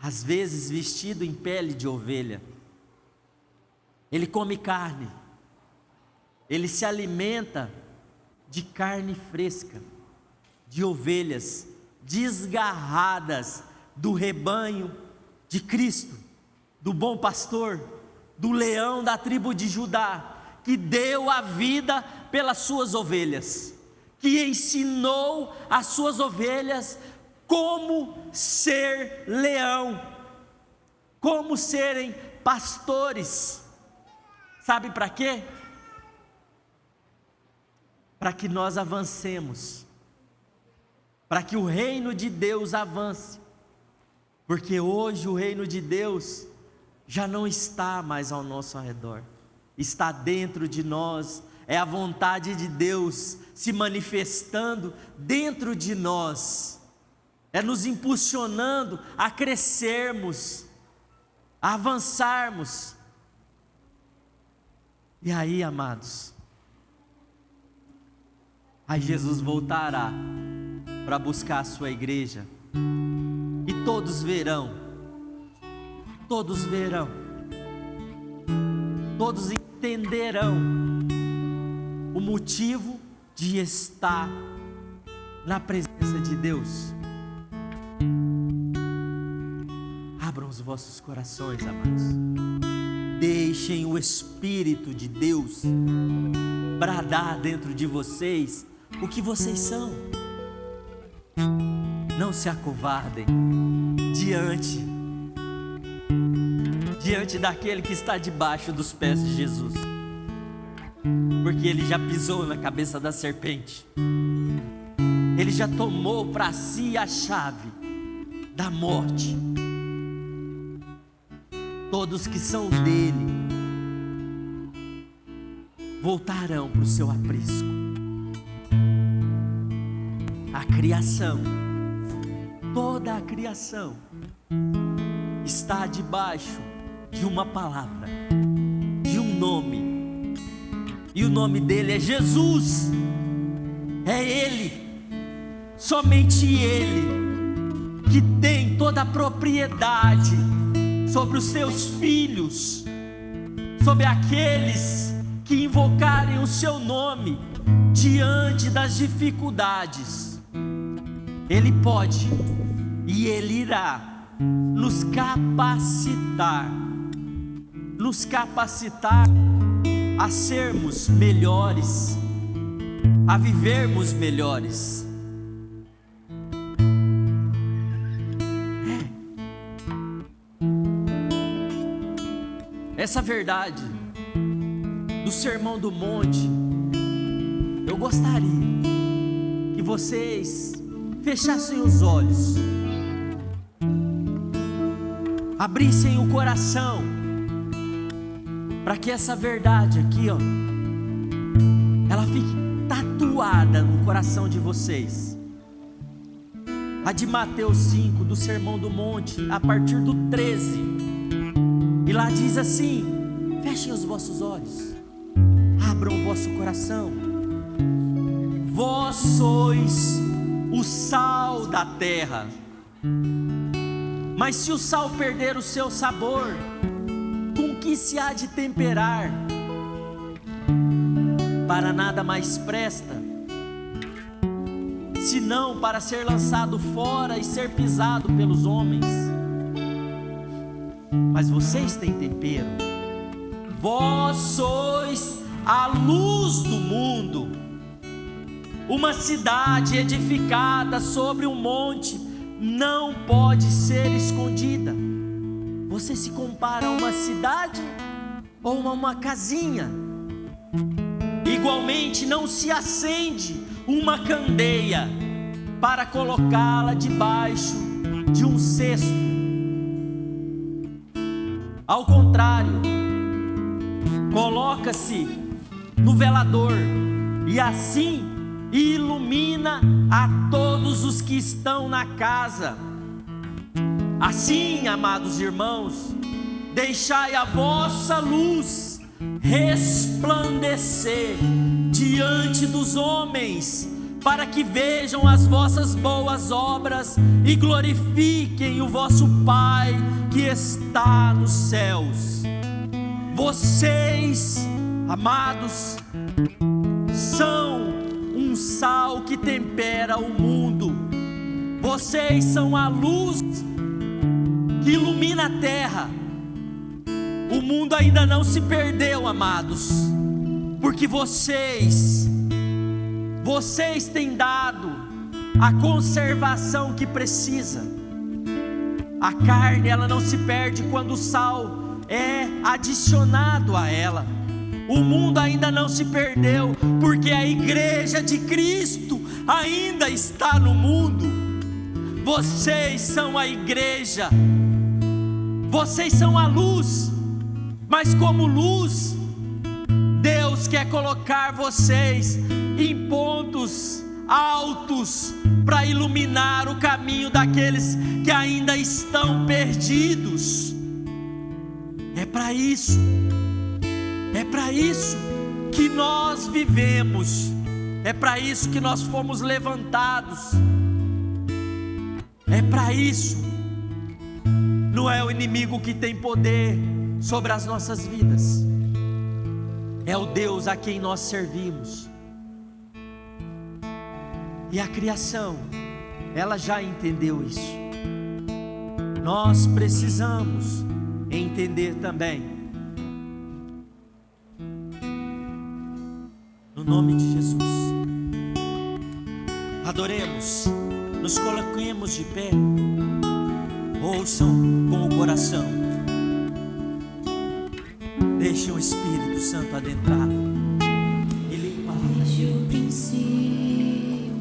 às vezes vestido em pele de ovelha. Ele come carne, ele se alimenta de carne fresca, de ovelhas desgarradas do rebanho de Cristo, do bom pastor, do leão da tribo de Judá, que deu a vida pelas suas ovelhas, que ensinou as suas ovelhas como ser leão, como serem pastores. Sabe para quê? Para que nós avancemos, para que o reino de Deus avance, porque hoje o reino de Deus já não está mais ao nosso redor, está dentro de nós, é a vontade de Deus se manifestando dentro de nós, é nos impulsionando a crescermos, a avançarmos. E aí, amados, aí Jesus voltará para buscar a sua igreja, e todos verão, todos entenderão o motivo de estar na presença de Deus. Abram os vossos corações, amados. Deixem o Espírito de Deus bradar dentro de vocês o que vocês são. Não se acovardem diante daquele que está debaixo dos pés de Jesus, porque ele já pisou na cabeça da serpente, ele já tomou para si a chave da morte. Todos que são dele voltarão para o seu aprisco. A criação, toda a criação está debaixo de uma palavra, de um nome, e o nome dele é Jesus. É ele, somente ele, que tem toda a propriedade sobre os seus filhos, sobre aqueles que invocarem o seu nome diante das dificuldades. Ele pode e ele irá nos capacitar a sermos melhores, a vivermos melhores. Essa verdade do Sermão do Monte, eu gostaria que vocês fechassem os olhos, abrissem o coração, para que essa verdade aqui, ela fique tatuada no coração de vocês. a de Mateus 5, do Sermão do Monte, a partir do 13. E lá diz assim: fechem os vossos olhos, abram o vosso coração. Vós sois o sal da terra. Mas se o sal perder o seu sabor, com que se há de temperar? Para nada mais presta, senão para ser lançado fora e ser pisado pelos homens. Mas vocês têm tempero. Vós sois a luz do mundo. Uma cidade edificada sobre um monte não pode ser escondida. Você se compara a uma cidade ou a uma casinha? Igualmente não se acende uma candeia para colocá-la debaixo de um cesto. Ao contrário, coloca-se no velador e assim ilumina a todos os que estão na casa. Assim, amados irmãos, deixai a vossa luz resplandecer diante dos homens, para que vejam as vossas boas obras e glorifiquem o vosso Pai que está nos céus. Vocês, amados, são um sal que tempera o mundo. Vocês são a luz que ilumina a terra. O mundo ainda não se perdeu, amados, porque vocês têm dado a conservação que precisa. A carne, ela não se perde quando o sal é adicionado a ela. O mundo ainda não se perdeu, porque a igreja de Cristo ainda está no mundo. Vocês são a igreja, vocês são a luz, mas como luz, Deus quer colocar vocês em pontos altos para iluminar o caminho daqueles que ainda estão perdidos. É para isso que nós vivemos, é para isso que nós fomos levantados, é para isso. Não é o inimigo que tem poder sobre as nossas vidas, é o Deus a quem nós servimos. E a criação, ela já entendeu isso. Nós precisamos entender também. No nome de Jesus, adoremos, nos coloquemos de pé, ouçam com o coração, deixem o Espírito Santo adentrar. Desde o princípio,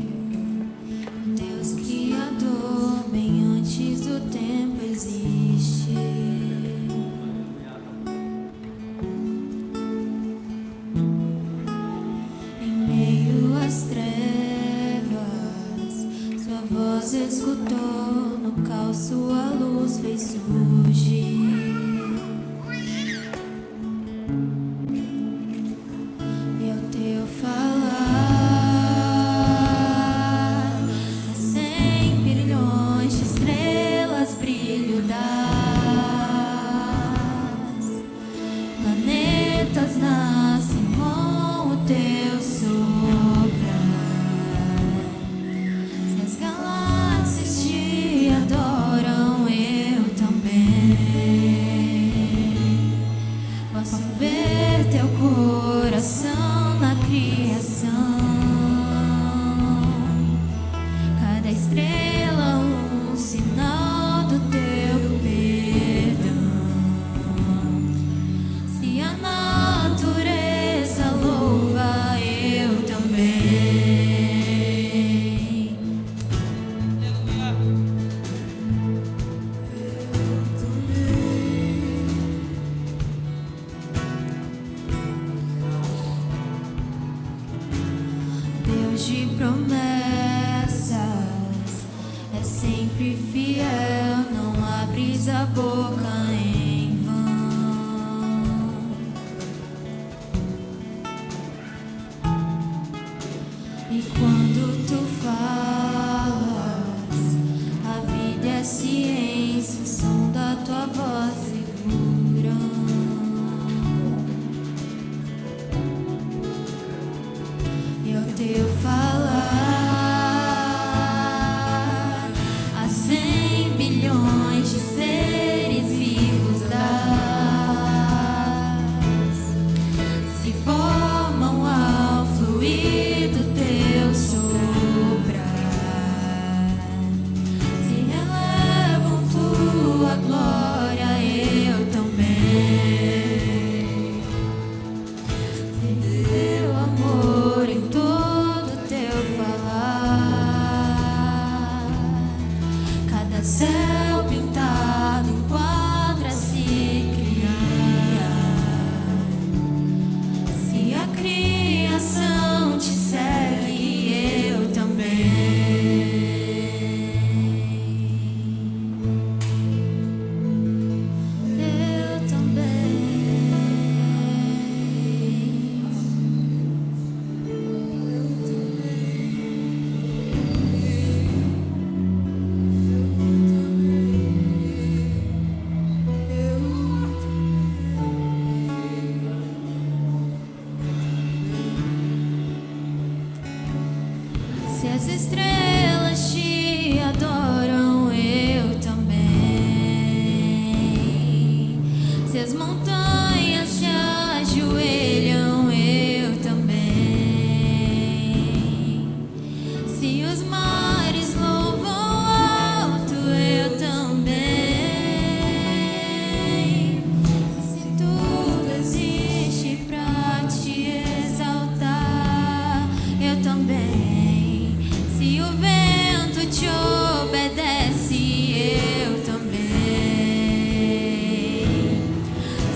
Deus Criador, bem antes do tempo existe. Em meio às trevas, sua voz escutou, no caos sua luz fez surgir. De promessas, é sempre fiel, não abres a boca em vão. E quando tu falas, a vida é ciência, o som da tua voz segura. E ao teu falar, há 100 bilhões de seres vivos se formam ao fluir do teu soprar, se elevam tua glória, eu também. Teu amor em todo teu falar, cada céu pintado enquadra-se cria. Se a criação te segue, eu também. Eu também. Se as estrelas te adoram, eu também. Se as montanhas se ajoelham, eu também. Se os mares louvam alto, eu também. Se tudo existe pra te exaltar, eu também. Se o vento te obedece, eu também.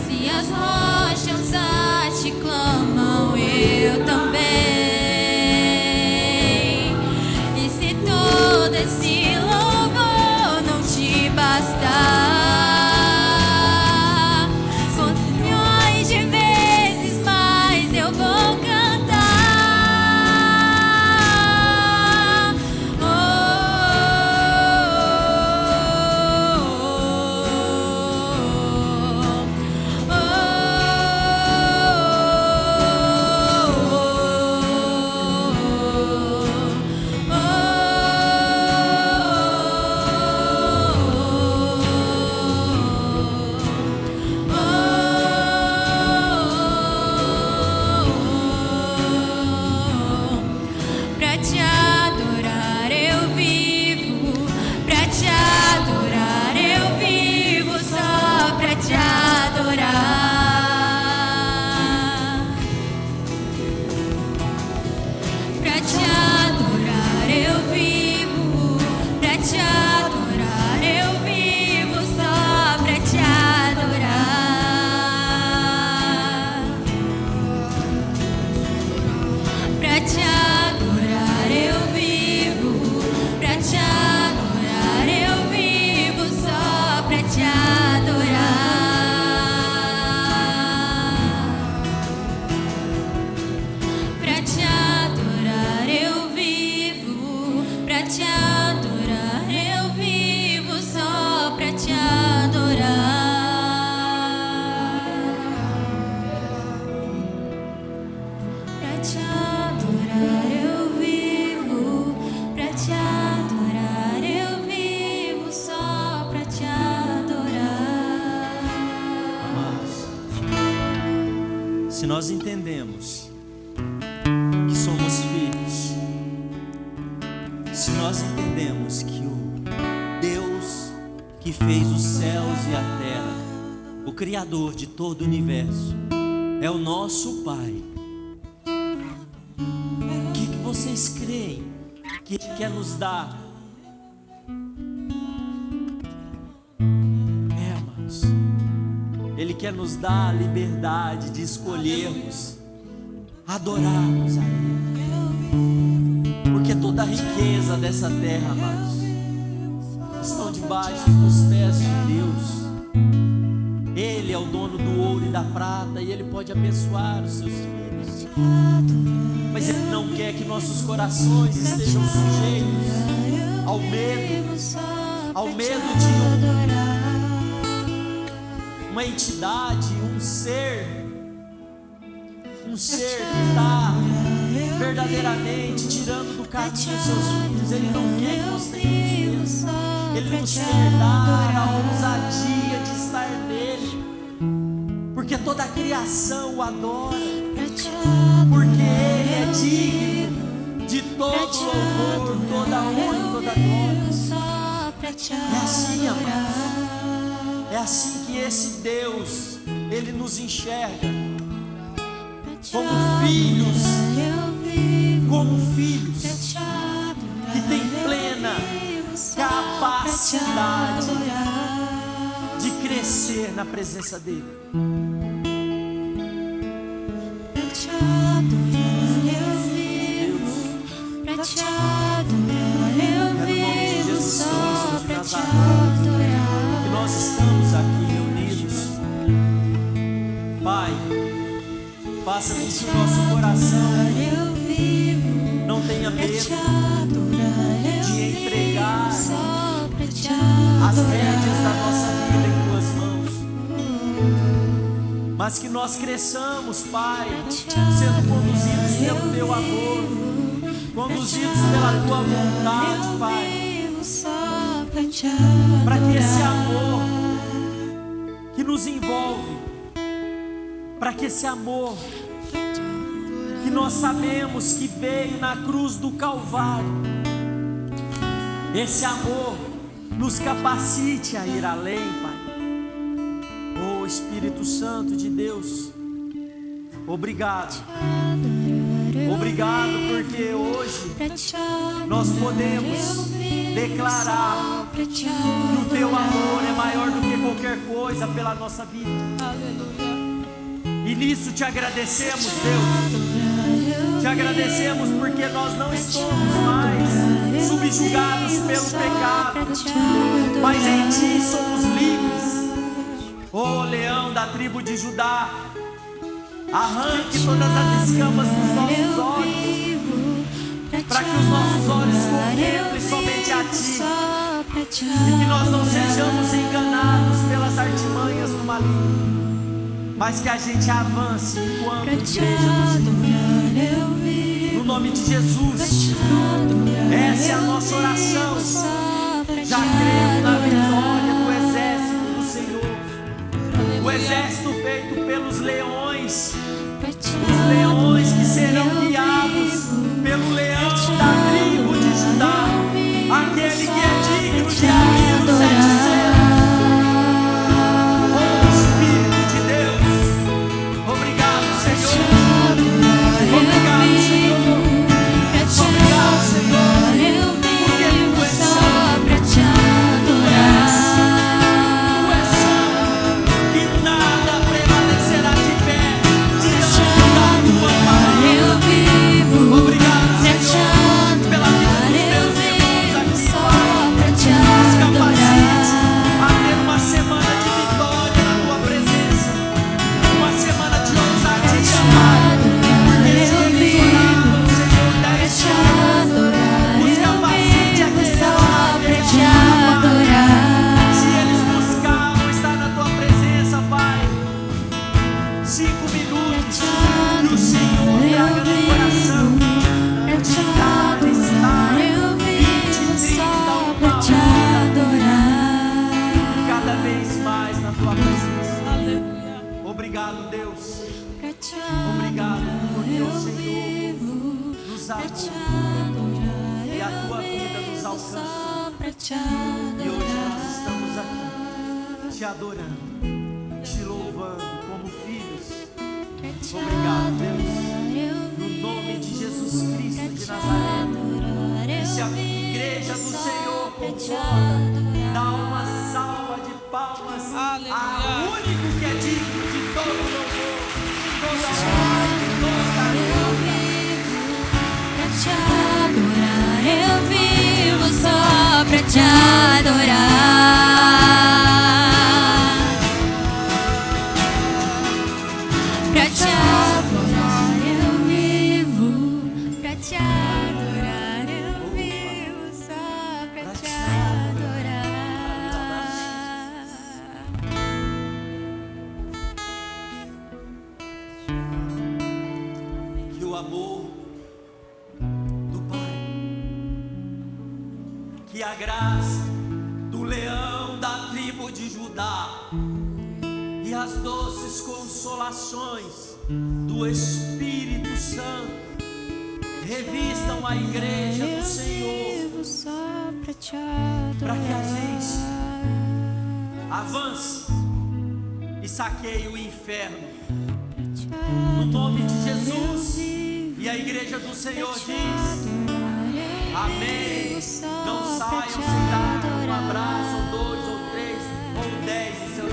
Se as rochas a te clamam, eu também. E se todo esse louvor não te bastar, quantos milhões de vezes mais eu vou cantar. Pra te adorar eu vivo, pra te adorar eu vivo, só pra te adorar. Pra te adorar eu vivo, pra te adorar eu vivo, só pra te adorar. Pra te adorar eu vivo, pra te adorar eu vivo, só pra te adorar. Pra te adorar eu vivo, pra te adorar eu vivo, só pra te adorar. Pra te adorar eu vivo, pra te adorar eu vivo, só pra te adorar. Amados, se nós entendemos que somos filhos, se nós entendemos que o Deus que fez os céus e a terra, o Criador de todo o universo, é o nosso Pai, o que vocês creem que Ele quer nos dar? Amados, Ele quer nos dar a liberdade de escolhermos adorarmos a Ele, porque toda a riqueza dessa terra, amados, debaixo dos pés de Deus. Ele é o dono do ouro e da prata e Ele pode abençoar os seus filhos. Mas Ele não quer que nossos corações estejam sujeitos ao medo de uma entidade, um ser que está verdadeiramente tirando do caminho seus filhos. Ele não quer que nós tenhamos medo. Ele nos quer dar a ousadia de estar nele, porque toda a criação o adora, porque Ele é digno de todo louvor, toda honra e toda glória. É assim, amados. É assim que esse Deus, Ele nos enxerga como filhos que tem plena capacidade de crescer na presença dEle. Que nós estamos aqui reunidos, Pai, faça com que o nosso coração não tenha medo de entregar as rédeas da nossa vida em Tuas mãos, mas que nós cresçamos, Pai, sendo conduzidos pelo Teu amor, conduzidos pela Tua vontade, Pai, para que esse amor que nos envolve, para que esse amor que nós sabemos que veio na cruz do Calvário, esse amor nos capacite a ir além, Pai. Oh Espírito Santo de Deus, obrigado. Obrigado porque hoje nós podemos declarar que o Teu amor é maior do que qualquer coisa pela nossa vida. E nisso Te agradecemos, Deus. Te agradecemos porque nós não estamos mais subjugados pelo pecado, mas em Ti somos livres. Ó leão da tribo de Judá, arranque todas as escamas dos nossos olhos, para que os nossos olhos contemplem somente a Ti, e que nós não sejamos enganados pelas artimanhas do maligno, mas que a gente avance enquanto igreja do Senhor. No nome de Jesus, essa é a nossa oração. Já cremos na vitória do exército do Senhor, o exército feito pelos leões, os leões que serão guiados pelo leão da tribo de Judá, aquele que é digno de abrir os 7 céus. Oh Espírito de Deus, obrigado, Senhor. Obrigado, Senhor. Obrigado, Senhor, porque Tu és santo. Tu és santo, que nada prevalecerá de pé diante da Tua palavra. Obrigado, Senhor, pela vida dos meus irmãos aqui, Pai. Nos capacite a ter uma semana de vitória na Tua presença, uma semana de ousadia, Pai, porque eles oraram, Senhor, da este ano. Os capacite a adorar. Se eles buscavam estar na Tua presença, Pai, 5 minutos que o Senhor traga no coração de cada estar 20, 30, uma hora, cada vez mais na Tua presença. Obrigado, Deus. Obrigado porque o Senhor nos amou e a Tua vida nos alcançou. E hoje nós estamos aqui Te adorando, Te louvando como filhos. Obrigado, Deus, no nome de Jesus Cristo de Nazaré. E se a igreja do Senhor concorda, dá uma salva de palmas ao único que é digno de todo louvor, toda honra e toda glória. Pra Te adorar eu vivo só pra te adorar. Pra te adorar eu vivo, pra te adorar eu vivo, só pra te adorar. Que o amor do Pai, que a graça do leão da tribo de Judá e as doces consolações do Espírito Santo revistam a igreja do Senhor, para que a gente avance e saqueie o inferno, no nome de Jesus. E a igreja do Senhor diz: amém. Não saiam sem dar um abraço, ou dois, ou três, ou 10 em seus